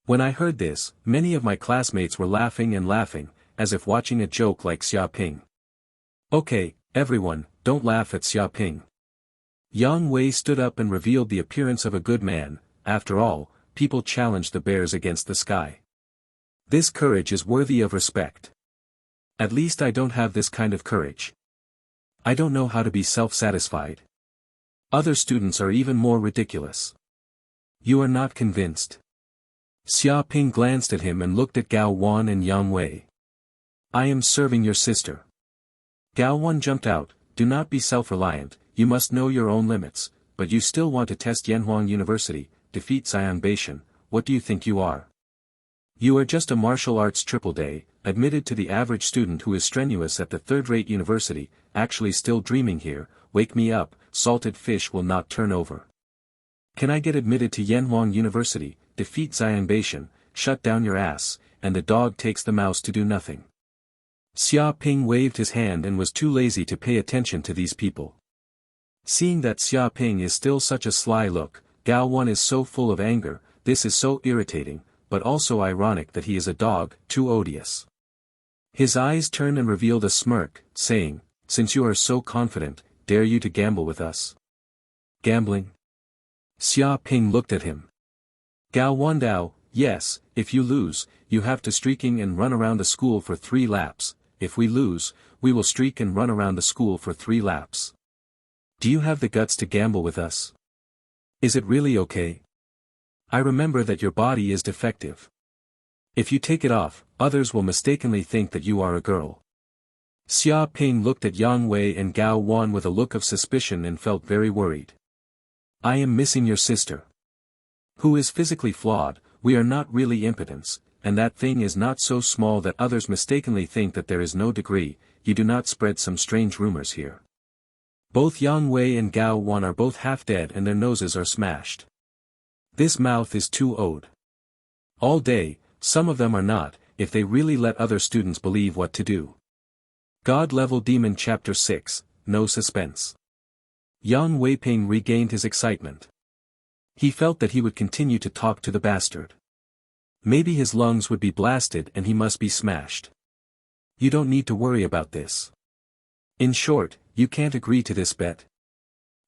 When I heard this, many of my classmates were laughing, as if watching a joke like Xia Ping. Okay, everyone, don't laugh at Xia Ping. Yang Wei stood up and revealed the appearance of a good man. After all, people challenge the bears against the sky. This courage is worthy of respect. At least I don't have this kind of courage. I don't know how to be self-satisfied. Other students are even more ridiculous. You are not convinced. Xia Ping glanced at him and looked at Gao Wan and Yang Wei. I am serving your sister. Gao Wan jumped out, do not be self-reliant, you must know your own limits, but you still want to test Yanhuang University, defeat Xiang Beishan, what do you think you are? You are just a martial arts triple day, admitted to the average student who is strenuous at the third-rate university, actually still dreaming here, wake me up, salted fish will not turn over. Can I get admitted to Yanhuang University, defeat Xiang Beishan, shut down your ass, and the dog takes the mouse to do nothing. Xia Ping waved his hand and was too lazy to pay attention to these people. Seeing that Xia Ping is still such a sly look, Gao Wan is so full of anger, this is so irritating, but also ironic that he is a dog, too odious. His eyes turned and revealed a smirk, saying, since you are so confident, dare you to gamble with us? Gambling? Xia Ping looked at him. Gao Wandao, yes, if you lose, you have to streaking and run around the school for 3 laps, if we lose, we will streak and run around the school for 3 laps. Do you have the guts to gamble with us? Is it really okay? I remember that your body is defective. If you take it off, others will mistakenly think that you are a girl. Xia Ping looked at Yang Wei and Gao Wan with a look of suspicion and felt very worried. I am missing your sister. Who is physically flawed, we are not really impotents, and that thing is not so small that others mistakenly think that there is no degree, you do not spread some strange rumors here. Both Yang Wei and Gao Wan are both half dead and their noses are smashed. This mouth is too old. All day, some of them are not, if they really let other students believe what to do. God-level demon chapter 6, no suspense. Yang Weiping regained his excitement. He felt that he would continue to talk to the bastard. Maybe his lungs would be blasted and he must be smashed. You don't need to worry about this. In short, you can't agree to this bet.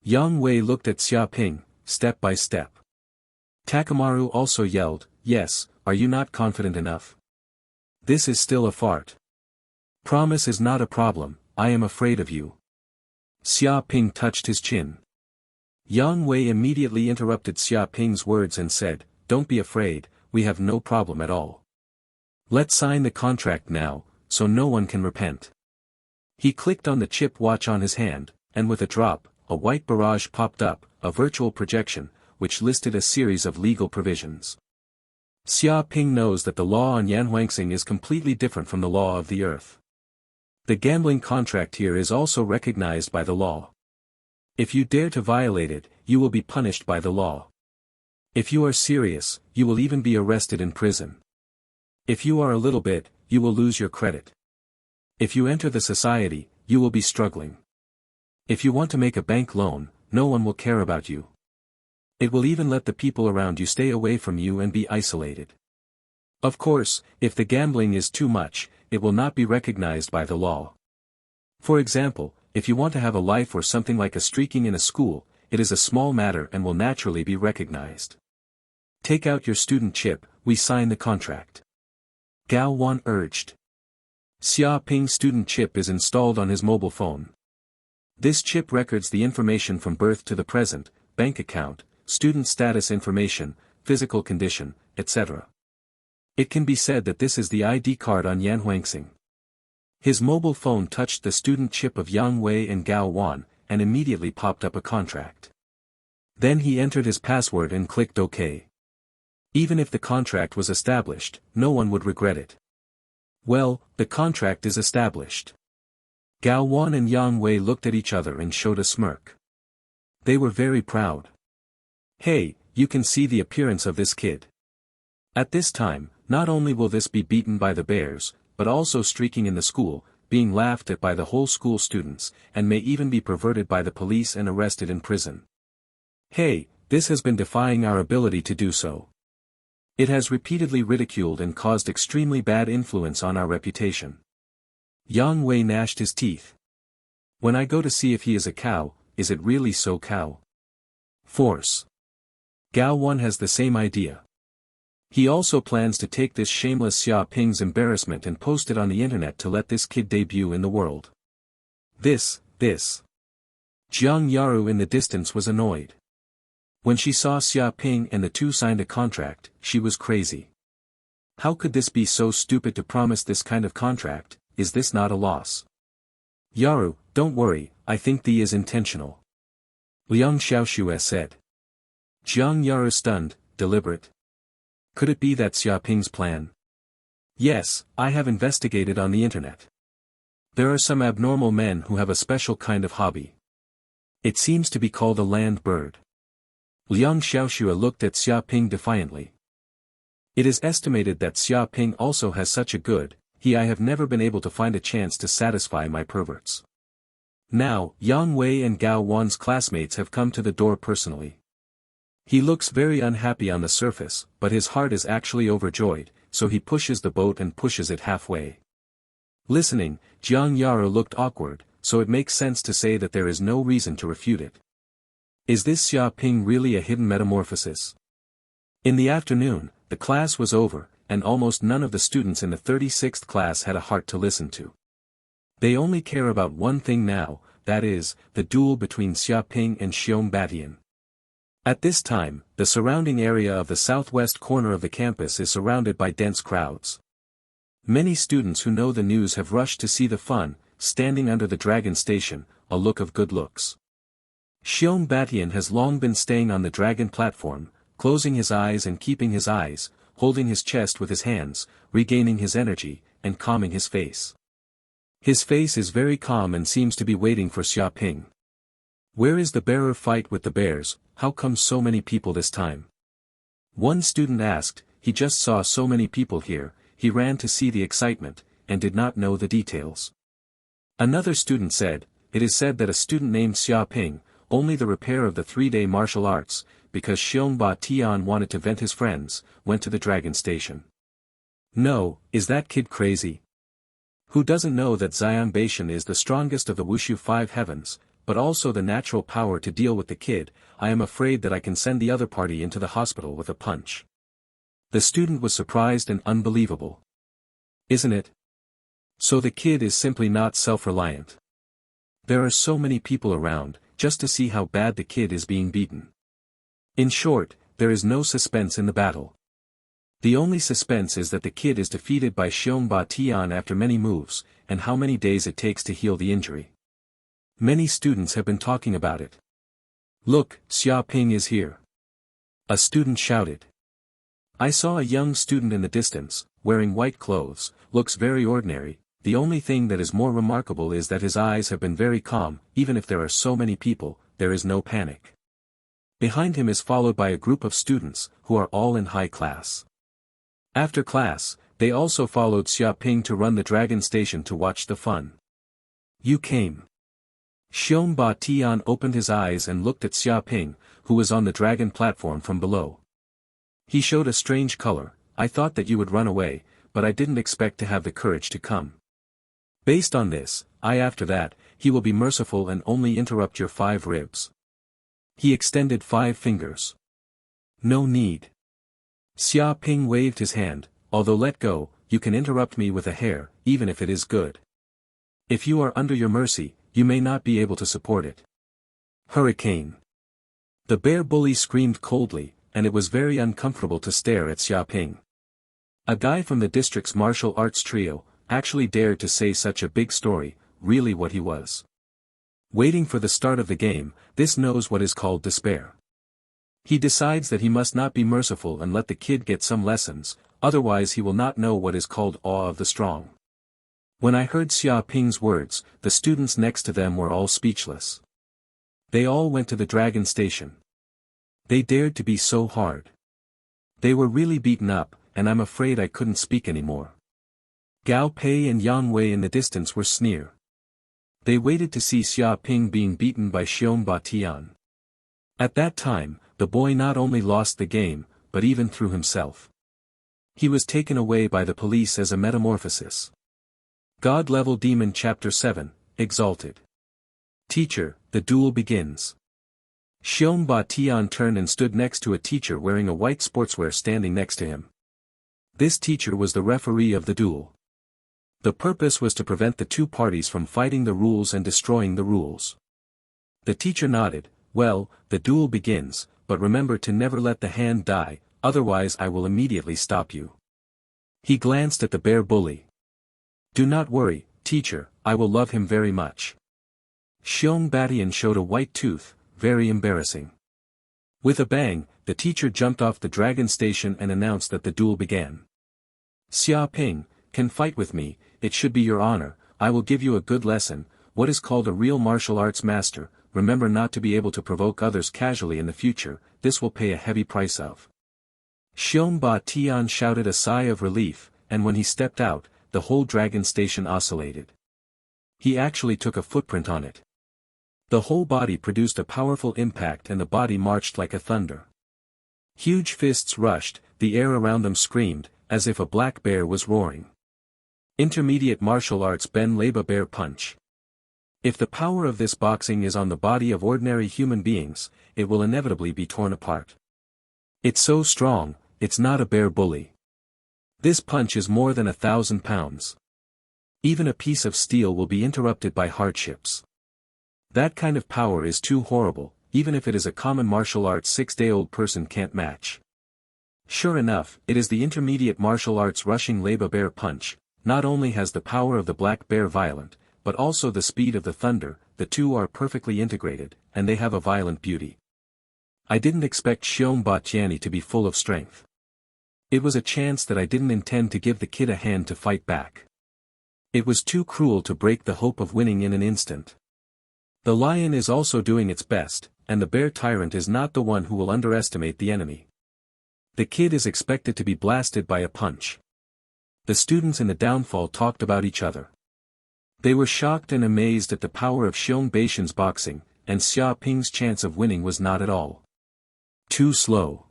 Yang Wei looked at Xia Ping, step by step. Takamaru also yelled, yes, are you not confident enough? This is still a fart. Promise is not a problem, I am afraid of you. Xia Ping touched his chin. Yang Wei immediately interrupted Xia Ping's words and said, don't be afraid, we have no problem at all. Let's sign the contract now, so no one can repent. He clicked on the chip watch on his hand, and with a drop, a white barrage popped up, a virtual projection, which listed a series of legal provisions. Xia Ping knows that the law on Yanhuangsing is completely different from the law of the earth. The gambling contract here is also recognized by the law. If you dare to violate it, you will be punished by the law. If you are serious, you will even be arrested in prison. If you are a little bit, you will lose your credit. If you enter the society, you will be struggling. If you want to make a bank loan, no one will care about you. It will even let the people around you stay away from you and be isolated. Of course, if the gambling is too much, it will not be recognized by the law. For example, if you want to have a life or something like a streaking in a school, it is a small matter and will naturally be recognized. Take out your student chip, we sign the contract. Gao Wan urged. Xia Ping's student chip is installed on his mobile phone. This chip records the information from birth to the present, bank account, student status information, physical condition, etc. It can be said that this is the ID card on Yan Huangxing. His mobile phone touched the student chip of Yang Wei and Gao Wan, and immediately popped up a contract. Then he entered his password and clicked OK. Even if the contract was established, no one would regret it. Well, the contract is established. Gao Wan and Yang Wei looked at each other and showed a smirk. They were very proud. Hey, you can see the appearance of this kid. At this time, not only will this be beaten by the bears, but also streaking in the school, being laughed at by the whole school students, and may even be perverted by the police and arrested in prison. Hey, this has been defying our ability to do so. It has repeatedly ridiculed and caused extremely bad influence on our reputation. Yang Wei gnashed his teeth. When I go to see if he is a cow, is it really so cow? Force. Gao Wan has the same idea. He also plans to take this shameless Xia Ping's embarrassment and post it on the internet to let this kid debut in the world. This. Jiang Yaru in the distance was annoyed. When she saw Xia Ping and the two signed a contract, she was crazy. How could this be so stupid to promise this kind of contract? Is this not a loss? Yaru, don't worry, I think the is intentional. Liang Xiaoxue said. Jiang Yaru stunned, deliberate. Could it be that Xia Ping's plan? Yes, I have investigated on the internet. There are some abnormal men who have a special kind of hobby. It seems to be called a land bird. Liang Xiaoxue looked at Xia Ping defiantly. It is estimated that Xia Ping also has such a good, I have never been able to find a chance to satisfy my perverts. Now, Yang Wei and Gao Wan's classmates have come to the door personally. He looks very unhappy on the surface, but his heart is actually overjoyed, so he pushes the boat and pushes it halfway. Listening, Jiang Yaru looked awkward, so it makes sense to say that there is no reason to refute it. Is this Xia Ping really a hidden metamorphosis? In the afternoon, the class was over, and almost none of the students in the 36th class had a heart to listen to. They only care about one thing now, that is, the duel between Xia Ping and Xiong Batian. At this time, the surrounding area of the southwest corner of the campus is surrounded by dense crowds. Many students who know the news have rushed to see the fun, standing under the dragon station, a look of good looks. Xiong Batian has long been staying on the dragon platform, closing his eyes and keeping his eyes, holding his chest with his hands, regaining his energy, and calming his face. His face is very calm and seems to be waiting for Xia Ping. Where is the bearer fight with the bears? How come so many people this time? One student asked, he just saw so many people here, he ran to see the excitement, and did not know the details. Another student said, it is said that a student named Xia Ping, only the repair of the 3-day martial arts, because Xiong Ba Tian wanted to vent his friends, went to the dragon station. No, is that kid crazy? Who doesn't know that Xian Beishan is the strongest of the Wushu 5 heavens, but also the natural power to deal with the kid? I am afraid that I can send the other party into the hospital with a punch. The student was surprised and unbelievable. Isn't it? So the kid is simply not self-reliant. There are so many people around, just to see how bad the kid is being beaten. In short, there is no suspense in the battle. The only suspense is that the kid is defeated by Xiong Ba Tian after many moves, and how many days it takes to heal the injury. Many students have been talking about it. Look, Xia Ping is here. A student shouted. I saw a young student in the distance, wearing white clothes, looks very ordinary. The only thing that is more remarkable is that his eyes have been very calm, even if there are so many people, there is no panic. Behind him is followed by a group of students, who are all in high class. After class, they also followed Xia Ping to run the dragon station to watch the fun. You came. Xiong Ba Tian opened his eyes and looked at Xia Ping, who was on the dragon platform from below. He showed a strange color. I thought that you would run away, but I didn't expect to have the courage to come. Based on this, after that, he will be merciful and only interrupt your 5 ribs. He extended 5 fingers. No need. Xia Ping waved his hand, although let go, you can interrupt me with a hair, even if it is good. If you are under your mercy, you may not be able to support it. Hurricane. The bear bully screamed coldly, and it was very uncomfortable to stare at Xia Ping. A guy from the district's martial arts trio, actually dared to say such a big story, really what he was. Waiting for the start of the game, this knows what is called despair. He decides that he must not be merciful and let the kid get some lessons, otherwise he will not know what is called awe of the strong. When I heard Xia Ping's words, the students next to them were all speechless. They all went to the dragon station. They dared to be so hard. They were really beaten up, and I'm afraid I couldn't speak anymore. Gao Pei and Yang Wei in the distance were sneer. They waited to see Xia Ping being beaten by Xiong Ba Tian. At that time, the boy not only lost the game, but even threw himself. He was taken away by the police as a metamorphosis. God-level demon Chapter 7, Exalted. Teacher, the duel begins. Xiong Ba Tian turned and stood next to a teacher wearing a white sportswear standing next to him. This teacher was the referee of the duel. The purpose was to prevent the 2 parties from fighting the rules and destroying the rules. The teacher nodded, well, the duel begins, but remember to never let the hand die, otherwise I will immediately stop you. He glanced at the bear bully. Do not worry, teacher, I will love him very much. Xiong Batian showed a white tooth, very embarrassing. With a bang, the teacher jumped off the dragon station and announced that the duel began. Xia Ping, can fight with me, it should be your honor, I will give you a good lesson, what is called a real martial arts master, remember not to be able to provoke others casually in the future, this will pay a heavy price of. Xiong Ba Tian shouted a sigh of relief, and when he stepped out, the whole dragon station oscillated. He actually took a footprint on it. The whole body produced a powerful impact and the body marched like a thunder. Huge fists rushed, the air around them screamed, as if a black bear was roaring. Intermediate martial arts Ben Laba bear punch. If the power of this boxing is on the body of ordinary human beings, it will inevitably be torn apart. It's so strong, it's not a bear bully. This punch is more than 1,000 pounds. Even a piece of steel will be interrupted by hardships. That kind of power is too horrible, even if it is a common martial arts 6-day-old person can't match. Sure enough, it is the intermediate martial arts rushing Laba bear punch, not only has the power of the black bear violent, but also the speed of the thunder, the 2 are perfectly integrated, and they have a violent beauty. I didn't expect Xiong Ba Tian to be full of strength. It was a chance that I didn't intend to give the kid a hand to fight back. It was too cruel to break the hope of winning in an instant. The lion is also doing its best, and the bear tyrant is not the one who will underestimate the enemy. The kid is expected to be blasted by a punch. The students in the downfall talked about each other. They were shocked and amazed at the power of Xiong Baishan's boxing, and Xia Ping's chance of winning was not at all. Too slow.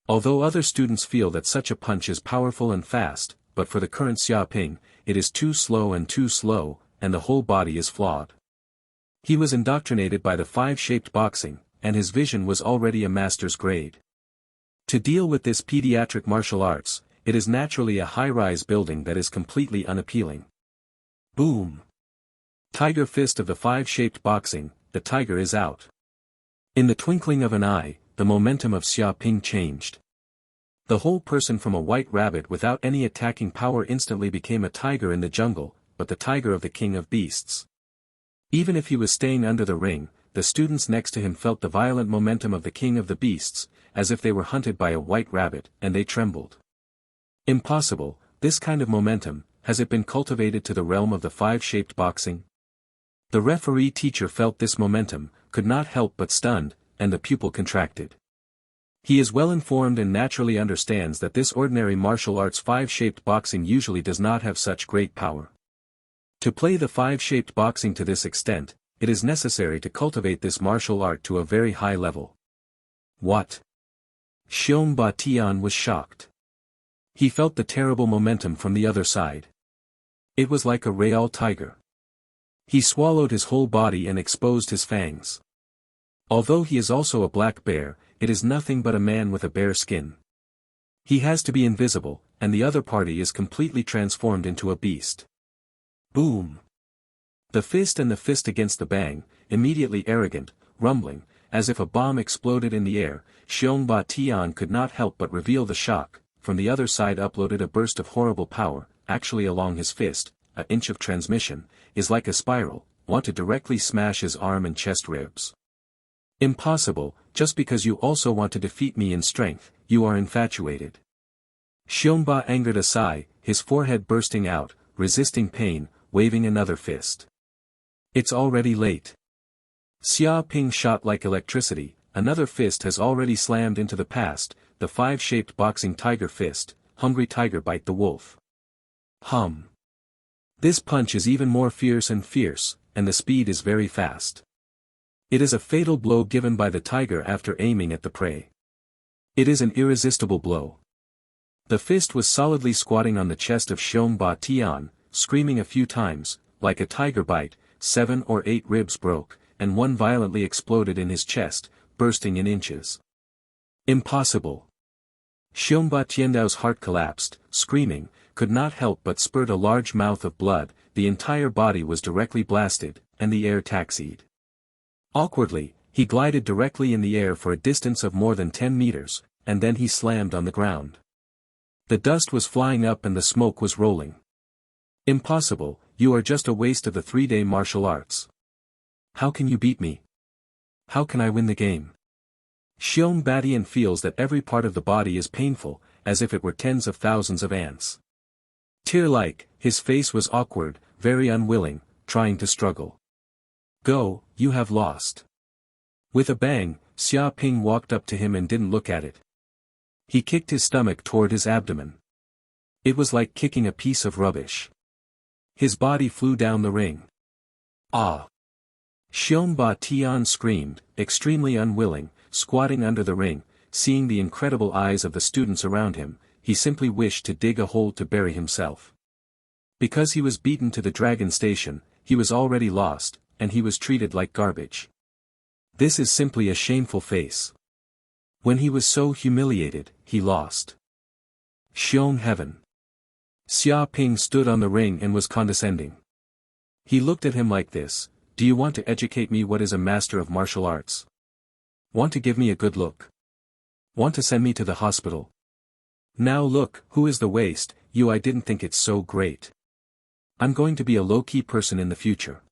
Although other students feel that such a punch is powerful and fast, but for the current Xia Ping, it is too slow, and the whole body is flawed. He was indoctrinated by the 5-shaped boxing, and his vision was already a master's grade. To deal with this pediatric martial arts, it is naturally a high-rise building that is completely unappealing. Boom! Tiger fist of the 5-shaped boxing, the tiger is out. In the twinkling of an eye, the momentum of Xia Ping changed. The whole person from a white rabbit without any attacking power instantly became a tiger in the jungle, but the tiger of the king of beasts. Even if he was staying under the ring, the students next to him felt the violent momentum of the king of the beasts, as if they were hunted by a white rabbit, and they trembled. Impossible, this kind of momentum, has it been cultivated to the realm of the 5-shaped boxing? The referee teacher felt this momentum, could not help but stunned, and the pupil contracted. He is well informed and naturally understands that this ordinary martial arts five-shaped boxing usually does not have such great power. To play the five-shaped boxing to this extent, it is necessary to cultivate this martial art to a very high level. What? Xiong Ba Tian was shocked. He felt the terrible momentum from the other side. It was like a real tiger. He swallowed his whole body and exposed his fangs. Although he is also a black bear, it is nothing but a man with a bear skin. He has to be invisible, and the other party is completely transformed into a beast. Boom! The fist and the fist against the bang, immediately arrogant, rumbling, as if a bomb exploded in the air. Xiong Ba Tian could not help but reveal the shock. From the other side uploaded a burst of horrible power, actually along his fist, an inch of transmission, is like a spiral, want to directly smash his arm and chest ribs. Impossible, just because you also want to defeat me in strength, you are infatuated. Xiong Ba angered a sigh, his forehead bursting out, resisting pain, waving another fist. It's already late. Xia Ping shot like electricity, another fist has already slammed into the past, the five-shaped boxing tiger fist, hungry tiger bite the wolf. Hum. This punch is even more fierce, and the speed is very fast. It is a fatal blow given by the tiger after aiming at the prey. It is an irresistible blow. The fist was solidly squatting on the chest of Xiong Ba Tian, screaming a few times, like a tiger bite, 7 or 8 ribs broke, and one violently exploded in his chest, bursting in inches. Impossible. Xiong Ba Tiandao's heart collapsed, screaming, could not help but spurt a large mouth of blood, the entire body was directly blasted, and the air taxied. Awkwardly, he glided directly in the air for a distance of more than 10 meters, and then he slammed on the ground. The dust was flying up and the smoke was rolling. Impossible, you are just a waste of the 3-day martial arts. How can you beat me? How can I win the game? Xiong Batian feels that every part of the body is painful, as if it were tens of thousands of ants. Tear-like, his face was awkward, very unwilling, trying to struggle. Go, you have lost. With a bang, Xia Ping walked up to him and didn't look at it. He kicked his stomach toward his abdomen. It was like kicking a piece of rubbish. His body flew down the ring. Ah! Xiong Ba Tian screamed, extremely unwilling, squatting under the ring, seeing the incredible eyes of the students around him, he simply wished to dig a hole to bury himself. Because he was beaten to the dragon station, he was already lost, and he was treated like garbage. This is simply a shameful face. When he was so humiliated, he lost. Xiong heaven. Xia Ping stood on the ring and was condescending. He looked at him like this, do you want to educate me what is a master of martial arts? Want to give me a good look? Want to send me to the hospital? Now look, who is the waste, you I didn't think it's so great. I'm going to be a low-key person in the future.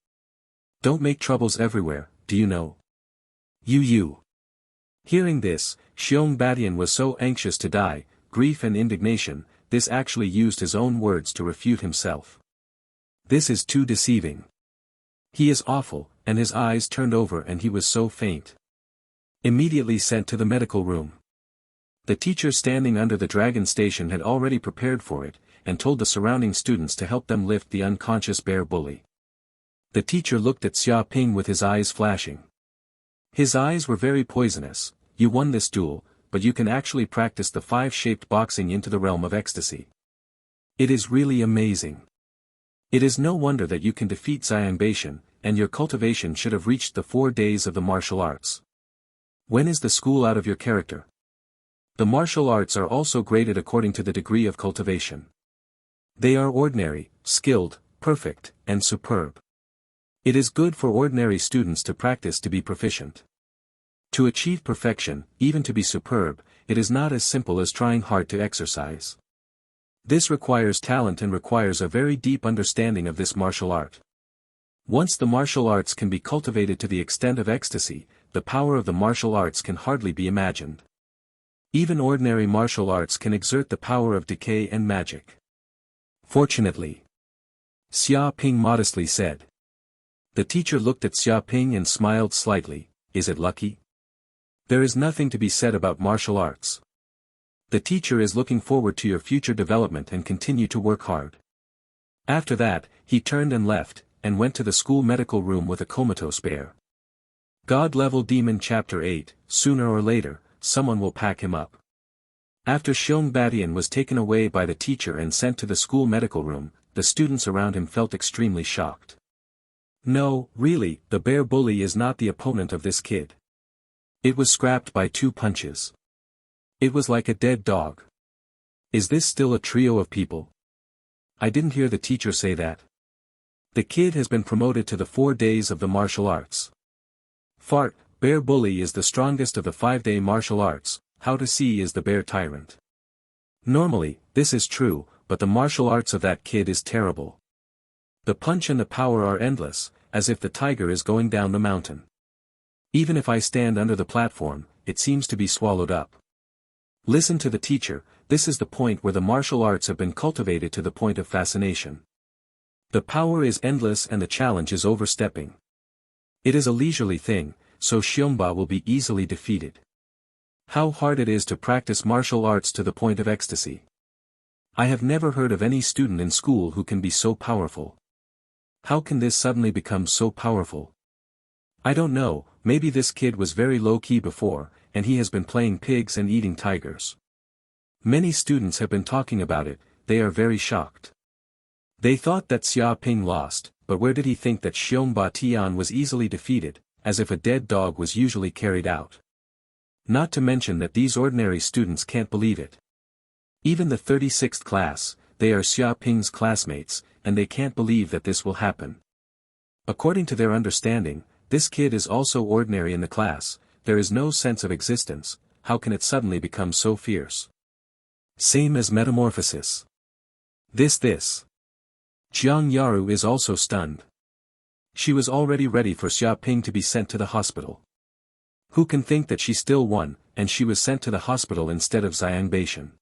Don't make troubles everywhere, do you know? You. Hearing this, Xiong Batian was so anxious to die, grief and indignation, this actually used his own words to refute himself. This is too deceiving. He is awful, and his eyes turned over and he was so faint. Immediately sent to the medical room. The teacher standing under the dragon station had already prepared for it, and told the surrounding students to help them lift the unconscious bear bully. The teacher looked at Xia Ping with his eyes flashing. His eyes were very poisonous. You won this duel, but you can actually practice the five-shaped boxing into the realm of ecstasy. It is really amazing. It is no wonder that you can defeat Xianbation, and your cultivation should have reached the 4 days of the martial arts. When is the school out of your character? The martial arts are also graded according to the degree of cultivation. They are ordinary, skilled, perfect, and superb. It is good for ordinary students to practice to be proficient. To achieve perfection, even to be superb, it is not as simple as trying hard to exercise. This requires talent and requires a very deep understanding of this martial art. Once the martial arts can be cultivated to the extent of ecstasy, the power of the martial arts can hardly be imagined. Even ordinary martial arts can exert the power of decay and magic. Fortunately. Xia Ping modestly said. The teacher looked at Xia Ping and smiled slightly, is it lucky? There is nothing to be said about martial arts. The teacher is looking forward to your future development and continue to work hard. After that, he turned and left, and went to the school medical room with a comatose bear. God-level demon Chapter 8, sooner or later, someone will pack him up. After Xiong Batian was taken away by the teacher and sent to the school medical room, the students around him felt extremely shocked. No, really, the bear bully is not the opponent of this kid. It was scrapped by 2 punches. It was like a dead dog. Is this still a trio of people? I didn't hear the teacher say that. The kid has been promoted to the 4 days of the martial arts. Fart, bear bully is the strongest of the 5-day martial arts, how to see is the bear tyrant. Normally, this is true, but the martial arts of that kid is terrible. The punch and the power are endless, as if the tiger is going down the mountain. Even if I stand under the platform, it seems to be swallowed up. Listen to the teacher, this is the point where the martial arts have been cultivated to the point of fascination. The power is endless and the challenge is overstepping. It is a leisurely thing, so Xiongba will be easily defeated. How hard it is to practice martial arts to the point of ecstasy. I have never heard of any student in school who can be so powerful. How can this suddenly become so powerful? I don't know, maybe this kid was very low-key before, and he has been playing pigs and eating tigers. Many students have been talking about it, they are very shocked. They thought that Xia Ping lost, but where did he think that Xiongba Tian was easily defeated, as if a dead dog was usually carried out? Not to mention that these ordinary students can't believe it. Even the 36th class, they are Xia Ping's classmates, and they can't believe that this will happen. According to their understanding, this kid is also ordinary in the class, there is no sense of existence, how can it suddenly become so fierce? Same as metamorphosis. This. Jiang Yaru is also stunned. She was already ready for Xia Ping to be sent to the hospital. Who can think that she still won, and she was sent to the hospital instead of Xiang Beishan?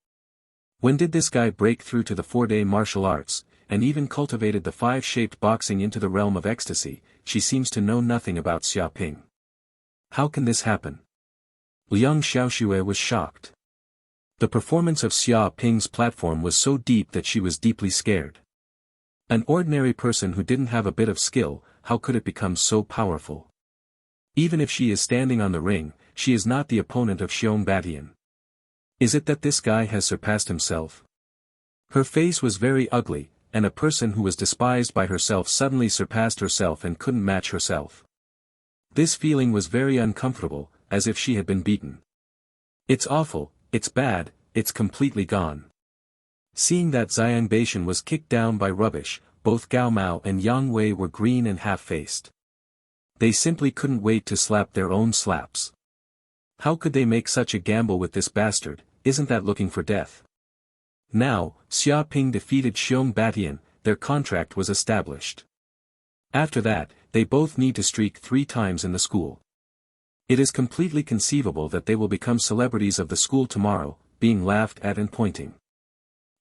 When did this guy break through to the 4-day martial arts, and even cultivated the 5-shaped boxing into the realm of ecstasy? She seems to know nothing about Xia Ping. How can this happen? Liang Xiaoxue was shocked. The performance of Xia Ping's platform was so deep that she was deeply scared. An ordinary person who didn't have a bit of skill, how could it become so powerful? Even if she is standing on the ring, she is not the opponent of Xiong Batian. Is it that this guy has surpassed himself? Her face was very ugly, and a person who was despised by herself suddenly surpassed herself and couldn't match herself. This feeling was very uncomfortable, as if she had been beaten. It's awful, it's bad, it's completely gone. Seeing that Xiang Beishan was kicked down by rubbish, both Gao Mao and Yang Wei were green and half-faced. They simply couldn't wait to slap their own slaps. How could they make such a gamble with this bastard? Isn't that looking for death? Now, Xia Ping defeated Xiong Batian, their contract was established. After that, they both need to streak 3 times in the school. It is completely conceivable that they will become celebrities of the school tomorrow, being laughed at and pointing.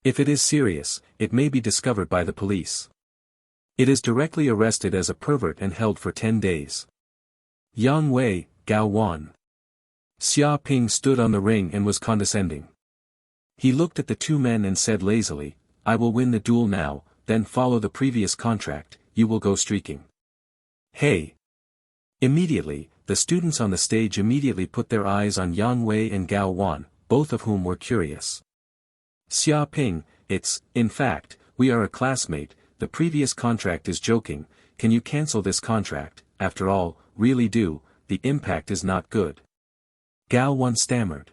If it is serious, it may be discovered by the police. It is directly arrested as a pervert and held for 10 days. Yang Wei, Gao Wan. Xia Ping stood on the ring and was condescending. He looked at the 2 men and said lazily, I will win the duel now, then follow the previous contract, you will go streaking. Hey! Immediately, the students on the stage immediately put their eyes on Yang Wei and Gao Wan, both of whom were curious. Xia Ping, in fact, we are a classmate, the previous contract is joking, can you cancel this contract, after all, really do, the impact is not good. Gao Wan stammered.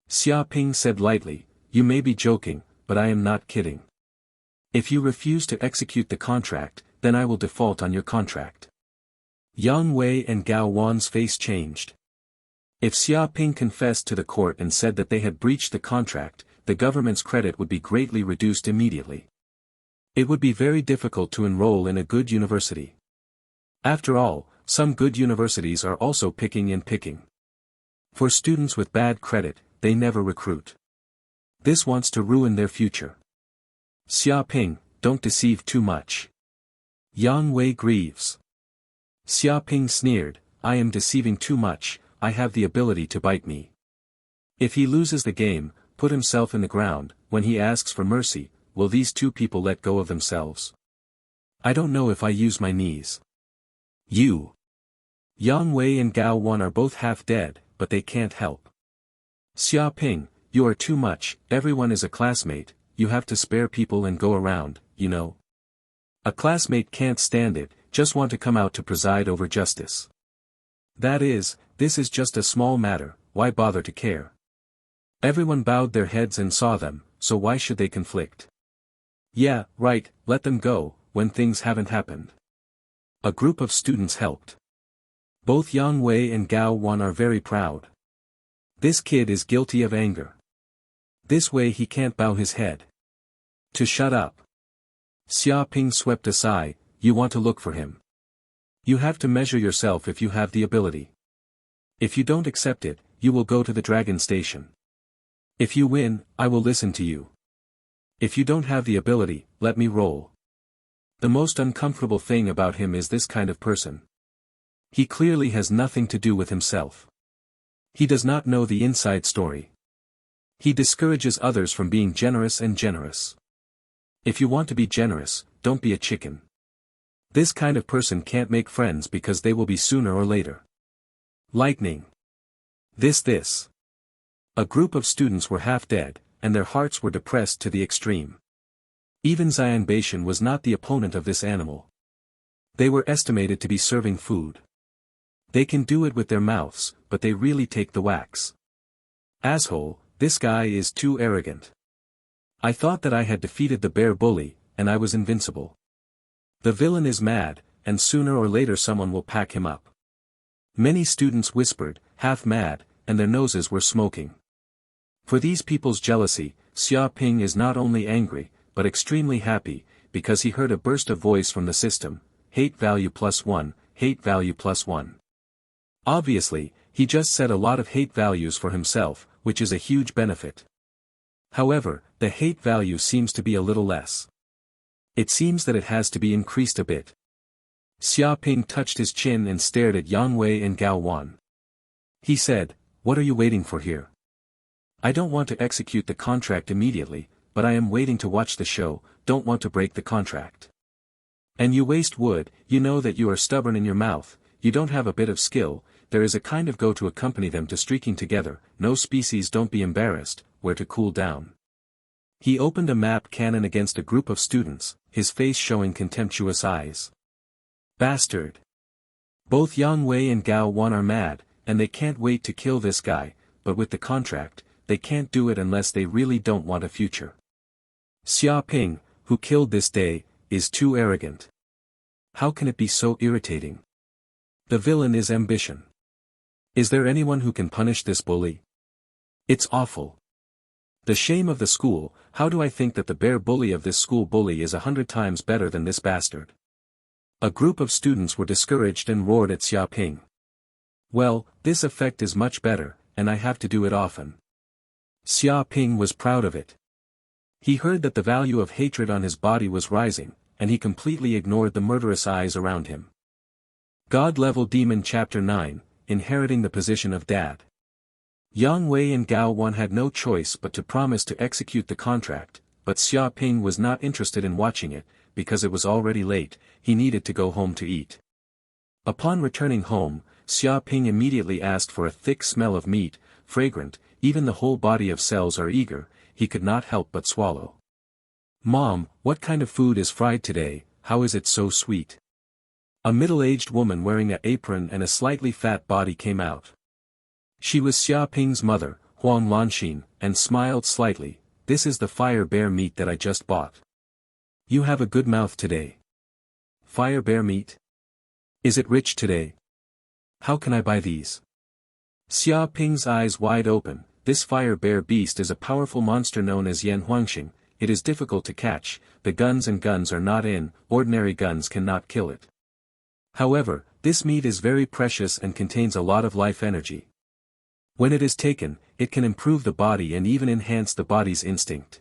Xia Ping said lightly, you may be joking, but I am not kidding. If you refuse to execute the contract, then I will default on your contract. Yang Wei and Gao Wan's face changed. If Xia Ping confessed to the court and said that they had breached the contract, the government's credit would be greatly reduced immediately. It would be very difficult to enroll in a good university. After all, some good universities are also picking. For students with bad credit, they never recruit. This wants to ruin their future. Xia Ping, don't deceive too much. Yang Wei grieves. Xia Ping sneered, I am deceiving too much, I have the ability to bite me. If he loses the game, put himself in the ground, when he asks for mercy, will these two people let go of themselves? I don't know if I use my knees. You. Yang Wei and Gao Wan are both half dead, but they can't help. Xia Ping, you are too much, everyone is a classmate, you have to spare people and go around, you know. A classmate can't stand it, just want to come out to preside over justice. That is, this is just a small matter, why bother to care? Everyone bowed their heads and saw them, so why should they conflict? Yeah, right, let them go, when things haven't happened. A group of students helped. Both Yang Wei and Gao Wan are very proud. This kid is guilty of anger. This way he can't bow his head. To shut up. Xia Ping swept a sigh, you want to look for him. You have to measure yourself if you have the ability. If you don't accept it, you will go to the Dragon Station. If you win, I will listen to you. If you don't have the ability, let me roll. The most uncomfortable thing about him is this kind of person. He clearly has nothing to do with himself. He does not know the inside story. He discourages others from being generous and generous. If you want to be generous, don't be a chicken. This kind of person can't make friends because they will be sooner or later. Lightning. This. A group of students were half dead, and their hearts were depressed to the extreme. Even Xian Beishan was not the opponent of this animal. They were estimated to be serving food. They can do it with their mouths, but they really take the whacks. Asshole, this guy is too arrogant. I thought that I had defeated the bear bully, and I was invincible. The villain is mad, and sooner or later someone will pack him up. Many students whispered, half mad, and their noses were smoking. For these people's jealousy, Xia Ping is not only angry, but extremely happy, because he heard a burst of voice from the system, hate value +1, hate value +1. Obviously, he just set a lot of hate values for himself, which is a huge benefit. However, the hate value seems to be a little less. It seems that it has to be increased a bit. Xia Ping touched his chin and stared at Yang Wei and Gao Wan. He said, what are you waiting for here? I don't want to execute the contract immediately, but I am waiting to watch the show, don't want to break the contract. And you waste wood, you know that you are stubborn in your mouth, you don't have a bit of skill, there is a kind of go to accompany them to streaking together, no species don't be embarrassed, where to cool down. He opened a map cannon against a group of students, his face showing contemptuous eyes. Bastard. Both Yang Wei and Gao Wan are mad, and they can't wait to kill this guy, but with the contract, they can't do it unless they really don't want a future. Xia Ping, who killed this day, is too arrogant. How can it be so irritating? The villain is ambition. Is there anyone who can punish this bully? It's awful. The shame of the school, how do I think that the bear bully of this school bully is 100 times better than this bastard? A group of students were discouraged and roared at Xia Ping. Well, this effect is much better, and I have to do it often. Xia Ping was proud of it. He heard that the value of hatred on his body was rising, and he completely ignored the murderous eyes around him. God-level demon Chapter 9, Inheriting the Position of Dad. Yang Wei and Gao Wan had no choice but to promise to execute the contract, but Xia Ping was not interested in watching it, because it was already late, he needed to go home to eat. Upon returning home, Xia Ping immediately asked for a thick smell of meat, fragrant, even the whole body of cells are eager, he could not help but swallow. Mom, what kind of food is fried today, how is it so sweet? A middle-aged woman wearing an apron and a slightly fat body came out. She was Xia Ping's mother, Huang Lanxin, and smiled slightly, this is the fire bear meat that I just bought. You have a good mouth today. Fire bear meat? Is it rich today? How can I buy these? Xia Ping's eyes wide open, this fire bear beast is a powerful monster known as Yan Huangxing, it is difficult to catch, the guns are not in, ordinary guns cannot kill it. However, this meat is very precious and contains a lot of life energy. When it is taken, it can improve the body and even enhance the body's instinct.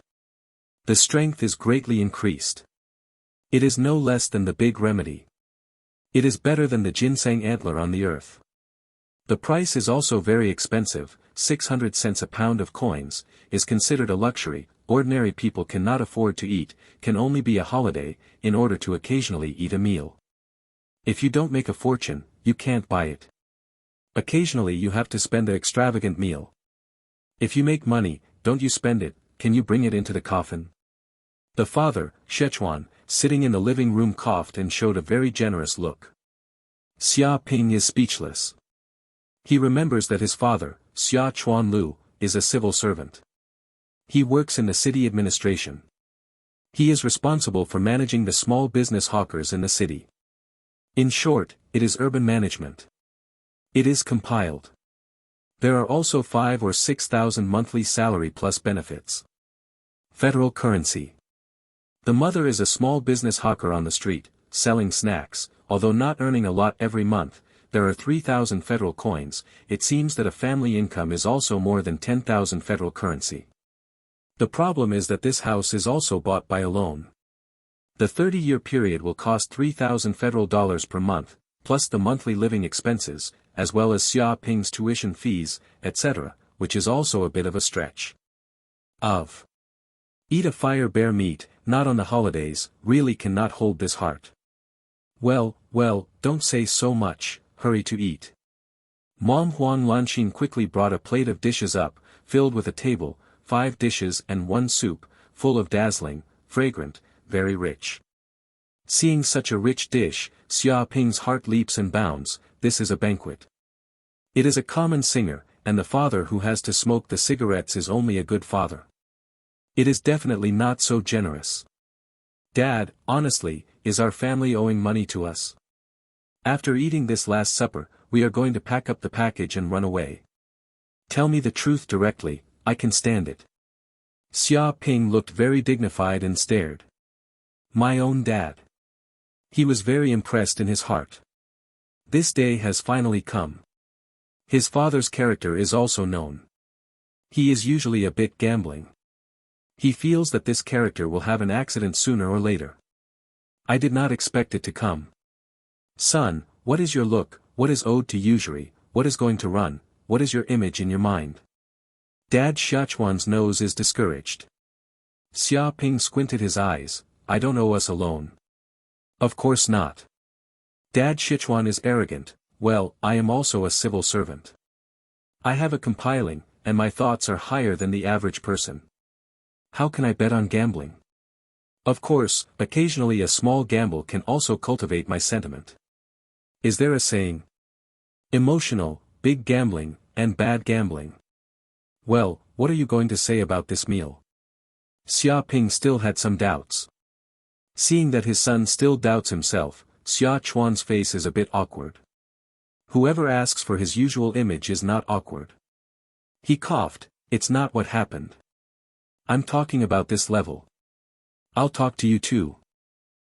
The strength is greatly increased. It is no less than the big remedy. It is better than the ginseng antler on the earth. The price is also very expensive, 600 cents a pound of coins, is considered a luxury, ordinary people cannot afford to eat, can only be a holiday, in order to occasionally eat a meal. If you don't make a fortune, you can't buy it. Occasionally you have to spend an extravagant meal. If you make money, don't you spend it, can you bring it into the coffin? The father, Szechuan, sitting in the living room coughed and showed a very generous look. Xia Ping is speechless. He remembers that his father, Xia Chuan Lu, is a civil servant. He works in the city administration. He is responsible for managing the small business hawkers in the city. In short, it is urban management. It is compiled. There are also 5 or 6,000 monthly salary plus benefits. Federal currency. The mother is a small business hawker on the street, selling snacks, although not earning a lot every month. There are 3,000 federal coins. It seems that a family income is also more than 10,000 federal currency. The problem is that this house is also bought by a loan. The 30-year period will cost 3,000 federal dollars per month, plus the monthly living expenses, as well as Xia Ping's tuition fees, etc., which is also a bit of a stretch. Eat a fire bear meat, not on the holidays, really cannot hold this heart. Well, don't say so much, hurry to eat. Mom Huang Lanxin quickly brought a plate of dishes up, filled with a table, 5 dishes and 1 soup, full of dazzling, fragrant, very rich. Seeing such a rich dish, Xia Ping's heart leaps and bounds. This is a banquet. It is a common singer, and the father who has to smoke the cigarettes is only a good father. It is definitely not so generous. Dad, honestly, is our family owing money to us? After eating this last supper, we are going to pack up the package and run away. Tell me the truth directly, I can stand it. Xia Ping looked very dignified and stared. My own dad. He was very impressed in his heart. This day has finally come. His father's character is also known. He is usually a bit gambling. He feels that this character will have an accident sooner or later. I did not expect it to come. Son, what is your look, what is owed to usury, what is going to run, what is your image in your mind? Dad Szechuan's nose is discouraged. Xia Ping squinted his eyes. I don't owe us a loan. Of course not. Dad Szechuan is arrogant. Well, I am also a civil servant. I have a compiling, and my thoughts are higher than the average person. How can I bet on gambling? Of course, occasionally a small gamble can also cultivate my sentiment. Is there a saying? Emotional, big gambling, and bad gambling. Well, what are you going to say about this meal? Xia Ping still had some doubts. Seeing that his son still doubts himself, Xia Chuan's face is a bit awkward. Whoever asks for his usual image is not awkward. He coughed. It's not what happened. I'm talking about this level. I'll talk to you too.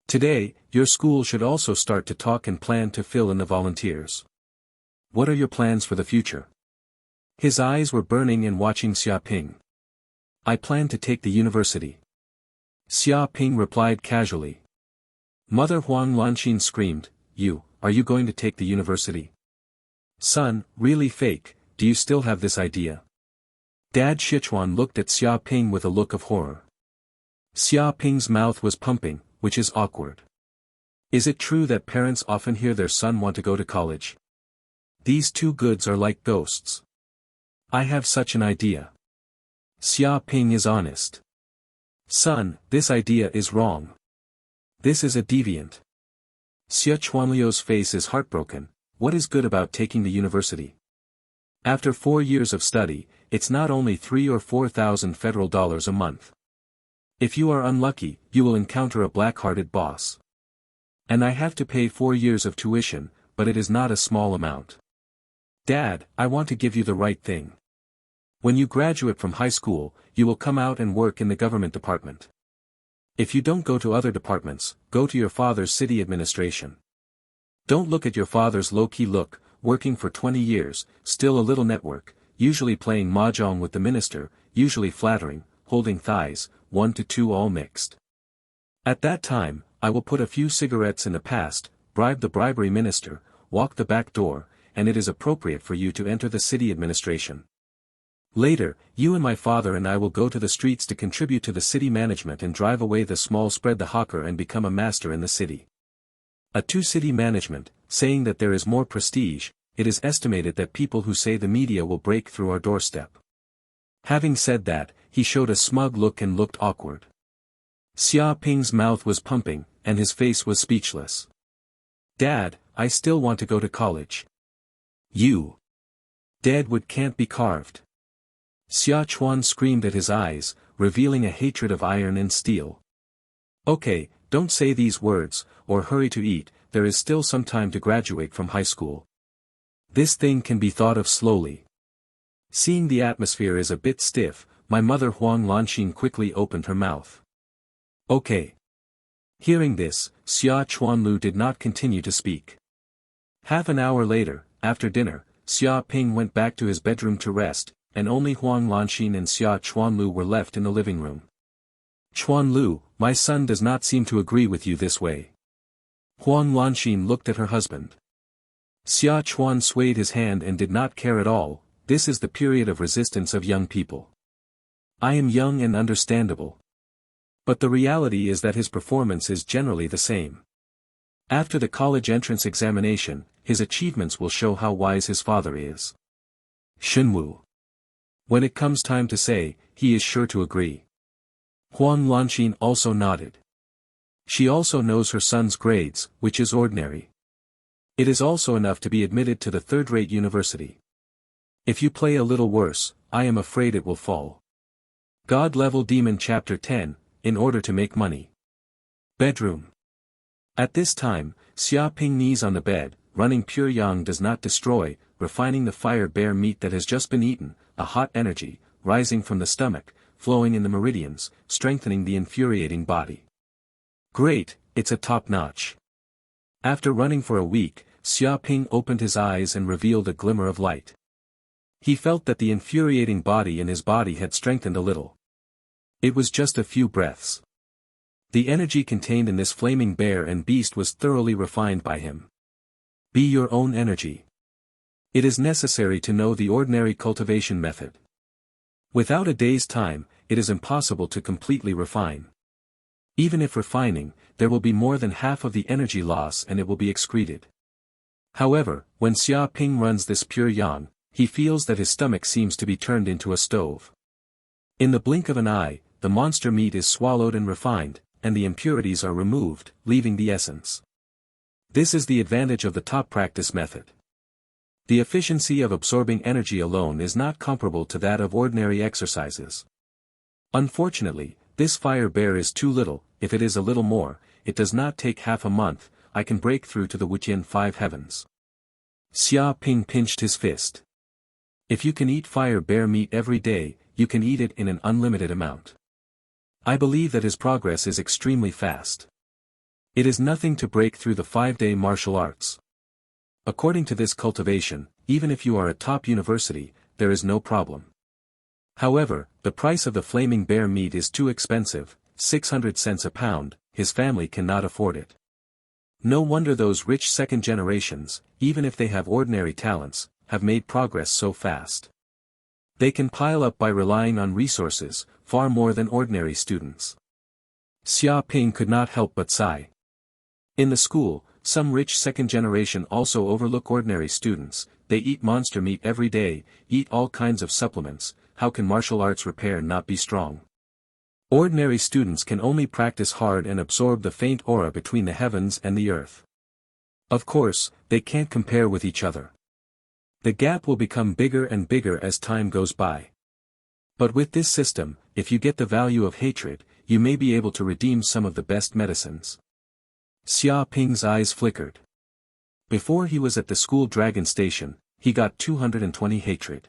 Today, your school should also start to talk and plan to fill in the volunteers. What are your plans for the future? His eyes were burning and watching Xia Ping. I plan to take the university. Xia Ping replied casually. Mother Huang Lanxin screamed, are you going to take the university? Son, really fake, do you still have this idea? Dad Szechuan looked at Xia Ping with a look of horror. Xia Ping's mouth was pumping, which is awkward. Is it true that parents often hear their son want to go to college? These two goods are like ghosts. I have such an idea. Xia Ping is honest. Son, this idea is wrong. This is a deviant. Xia Chuanliu's face is heartbroken. What is good about taking the university? After 4 years of study, it's not only 3 or 4,000 federal dollars a month. If you are unlucky, you will encounter a black-hearted boss. And I have to pay 4 years of tuition, but it is not a small amount. Dad, I want to give you the right thing. When you graduate from high school, you will come out and work in the government department. If you don't go to other departments, go to your father's city administration. Don't look at your father's low-key look, working for 20 years, still a little network, usually playing mahjong with the minister, usually flattering, holding thighs, 1 to 2 all mixed. At that time, I will put a few cigarettes in the past, bribe the bribery minister, walk the back door, and it is appropriate for you to enter the city administration. Later, you and my father and I will go to the streets to contribute to the city management and drive away the small spread the hawker and become a master in the city. To city management, saying that there is more prestige, it is estimated that people who say the media will break through our doorstep. Having said that, he showed a smug look and looked awkward. Xia Ping's mouth was pumping, and his face was speechless. Dad, I still want to go to college. You. Dead wood can't be carved. Xia Chuan screamed at his eyes, revealing a hatred of iron and steel. Okay, don't say these words, or hurry to eat, there is still some time to graduate from high school. This thing can be thought of slowly. Seeing the atmosphere is a bit stiff, my mother Huang Lanxin quickly opened her mouth. Okay. Hearing this, Xia Chuanlu did not continue to speak. Half an hour later, after dinner, Xia Ping went back to his bedroom to rest, and only Huang Lanxin and Xia Chuanlu were left in the living room. Chuanlu, my son does not seem to agree with you this way. Huang Lanxin looked at her husband. Xia Chuan swayed his hand and did not care at all. This is the period of resistance of young people. I am young and understandable. But the reality is that his performance is generally the same. After the college entrance examination, his achievements will show how wise his father is. Xinwu. When it comes time to say, he is sure to agree. Huang Lanxin also nodded. She also knows her son's grades, which is ordinary. It is also enough to be admitted to the third-rate university. If you play a little worse, I am afraid it will fall. God-level demon chapter 10, in order to make money. Bedroom. At this time, Xia Ping knees on the bed, running pure yang does not destroy, refining the fire bear meat that has just been eaten, a hot energy, rising from the stomach, flowing in the meridians, strengthening the infuriating body. Great, it's a top-notch. After running for a week, Xia Ping opened his eyes and revealed a glimmer of light. He felt that the infuriating body in his body had strengthened a little. It was just a few breaths. The energy contained in this flaming bear and beast was thoroughly refined by him. Be your own energy. It is necessary to know the ordinary cultivation method. Without a day's time, it is impossible to completely refine. Even if refining, there will be more than half of the energy loss and it will be excreted. However, when Xia Ping runs this pure yang, he feels that his stomach seems to be turned into a stove. In the blink of an eye, the monster meat is swallowed and refined, and the impurities are removed, leaving the essence. This is the advantage of the top practice method. The efficiency of absorbing energy alone is not comparable to that of ordinary exercises. Unfortunately, this fire bear is too little. If it is a little more, it does not take half a month, I can break through to the Wutian 5 heavens. Xia Ping pinched his fist. If you can eat fire bear meat every day, you can eat it in an unlimited amount. I believe that his progress is extremely fast. It is nothing to break through the 5-day martial arts. According to this cultivation, even if you are a top university, there is no problem. However, the price of the flaming bear meat is too expensive, 600 cents a pound, his family cannot afford it. No wonder those rich second generations, even if they have ordinary talents, have made progress so fast. They can pile up by relying on resources, far more than ordinary students. Xia Ping could not help but sigh. In the school, some rich second generation also overlook ordinary students. They eat monster meat every day, eat all kinds of supplements. How can martial arts repair not be strong? Ordinary students can only practice hard and absorb the faint aura between the heavens and the earth. Of course, they can't compare with each other. The gap will become bigger and bigger as time goes by. But with this system, if you get the value of hatred, you may be able to redeem some of the best medicines. Xia Ping's eyes flickered. Before he was at the school dragon station, he got 220 hatred.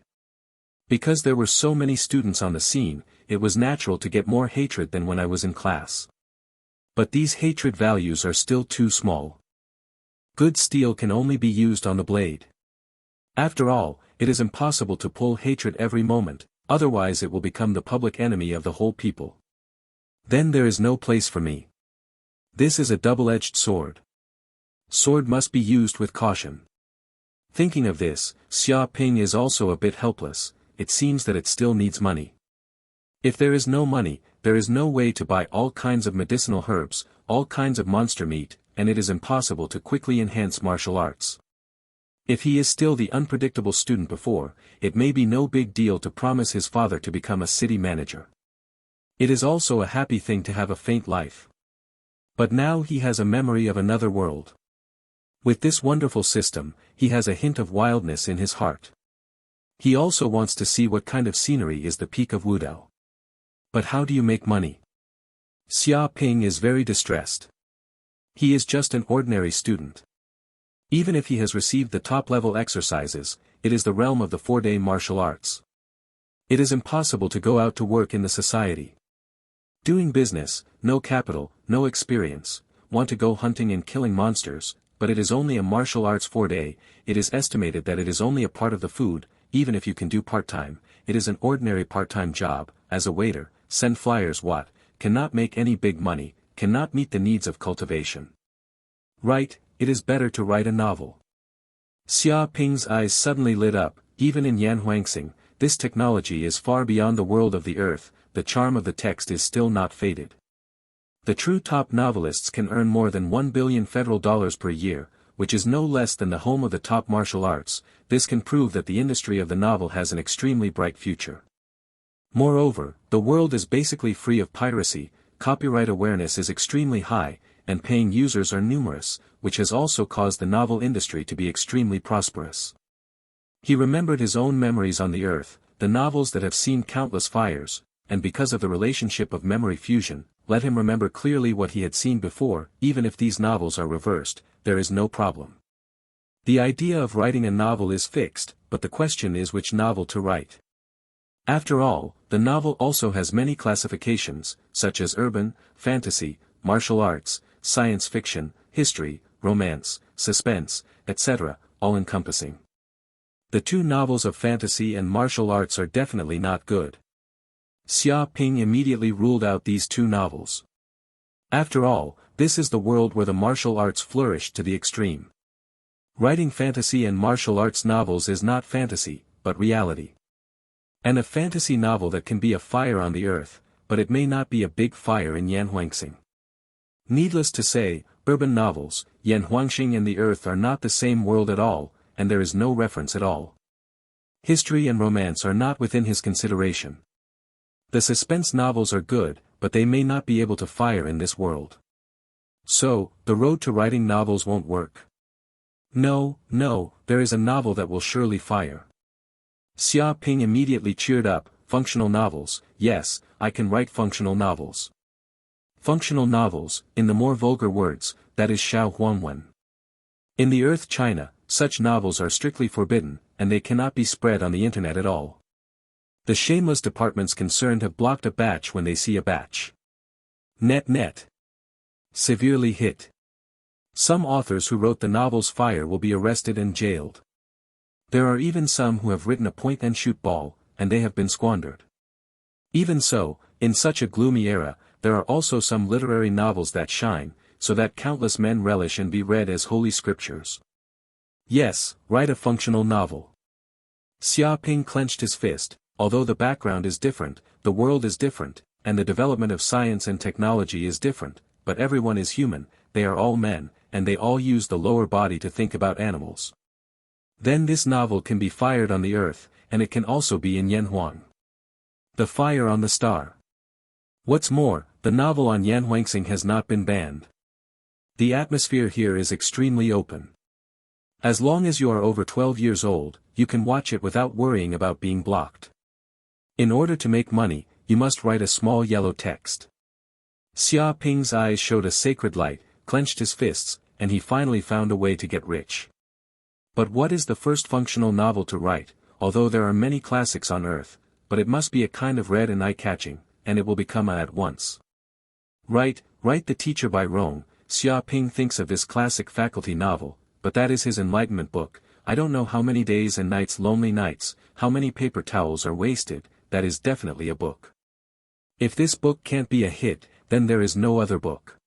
Because there were so many students on the scene, it was natural to get more hatred than when I was in class. But these hatred values are still too small. Good steel can only be used on the blade. After all, it is impossible to pull hatred every moment, otherwise it will become the public enemy of the whole people. Then there is no place for me. This is a double-edged sword. Sword must be used with caution. Thinking of this, Xia Ping is also a bit helpless. It seems that it still needs money. If there is no money, there is no way to buy all kinds of medicinal herbs, all kinds of monster meat, and it is impossible to quickly enhance martial arts. If he is still the unpredictable student before, it may be no big deal to promise his father to become a city manager. It is also a happy thing to have a faint life. But now he has a memory of another world. With this wonderful system, he has a hint of wildness in his heart. He also wants to see what kind of scenery is the peak of Wudao. But how do you make money? Xia Ping is very distressed. He is just an ordinary student. Even if he has received the top-level exercises, it is the realm of the 4-day martial arts. It is impossible to go out to work in the society. Doing business, no capital, no experience, want to go hunting and killing monsters, but it is only a martial arts 4-day, it is estimated that it is only a part of the food, even if you can do part-time, it is an ordinary part-time job, as a waiter, send flyers what, cannot make any big money, cannot meet the needs of cultivation. Right, it is better to write a novel. Xia Ping's eyes suddenly lit up, even in Yanhuangsing, this technology is far beyond the world of the earth, the charm of the text is still not faded. The true top novelists can earn more than $1 billion federal dollars per year, which is no less than the home of the top martial arts. This can prove that the industry of the novel has an extremely bright future. Moreover, the world is basically free of piracy, copyright awareness is extremely high, and paying users are numerous, which has also caused the novel industry to be extremely prosperous. He remembered his own memories on the earth, the novels that have seen countless fires, and because of the relationship of memory fusion, let him remember clearly what he had seen before. Even if these novels are reversed, there is no problem. The idea of writing a novel is fixed, but the question is which novel to write. After all, the novel also has many classifications, such as urban, fantasy, martial arts, science fiction, history, romance, suspense, etc., all-encompassing. The two novels of fantasy and martial arts are definitely not good. Xia Ping immediately ruled out these two novels. After all, this is the world where the martial arts flourished to the extreme. Writing fantasy and martial arts novels is not fantasy, but reality. And a fantasy novel that can be a fire on the earth, but it may not be a big fire in Yanhuangsing. Needless to say, urban novels, Yanhuangsing and the earth are not the same world at all, and there is no reference at all. History and romance are not within his consideration. The suspense novels are good, but they may not be able to fire in this world. So, the road to writing novels won't work. No, there is a novel that will surely fire. Xia Ping immediately cheered up. Functional novels, yes, I can write functional novels. Functional novels, in the more vulgar words, that is Xiao Huanwen. In the Earth China, such novels are strictly forbidden, and they cannot be spread on the internet at all. The shameless departments concerned have blocked a batch when they see a batch. Net. Severely hit. Some authors who wrote the novels Fire will be arrested and jailed. There are even some who have written a point-and-shoot ball, and they have been squandered. Even so, in such a gloomy era, there are also some literary novels that shine, so that countless men relish and be read as holy scriptures. Yes, write a functional novel. Xia Ping clenched his fist. Although the background is different, the world is different, and the development of science and technology is different, but everyone is human, they are all men, and they all use the lower body to think about animals. Then this novel can be fired on the earth, and it can also be in Yanhuang. The Fire on the Star. What's more, the novel on Yanhuangsing has not been banned. The atmosphere here is extremely open. As long as you are over 12 years old, you can watch it without worrying about being blocked. In order to make money, you must write a small yellow text. Xia Ping's eyes showed a sacred light, clenched his fists, and he finally found a way to get rich. But what is the first functional novel to write? Although there are many classics on earth, but it must be a kind of read and eye-catching, and it will become a at once. Write The Teacher by Rong. Xia Ping thinks of this classic faculty novel, but that is his enlightenment book. I don't know how many days and nights, lonely nights, how many paper towels are wasted. That is definitely a book. If this book can't be a hit, then there is no other book.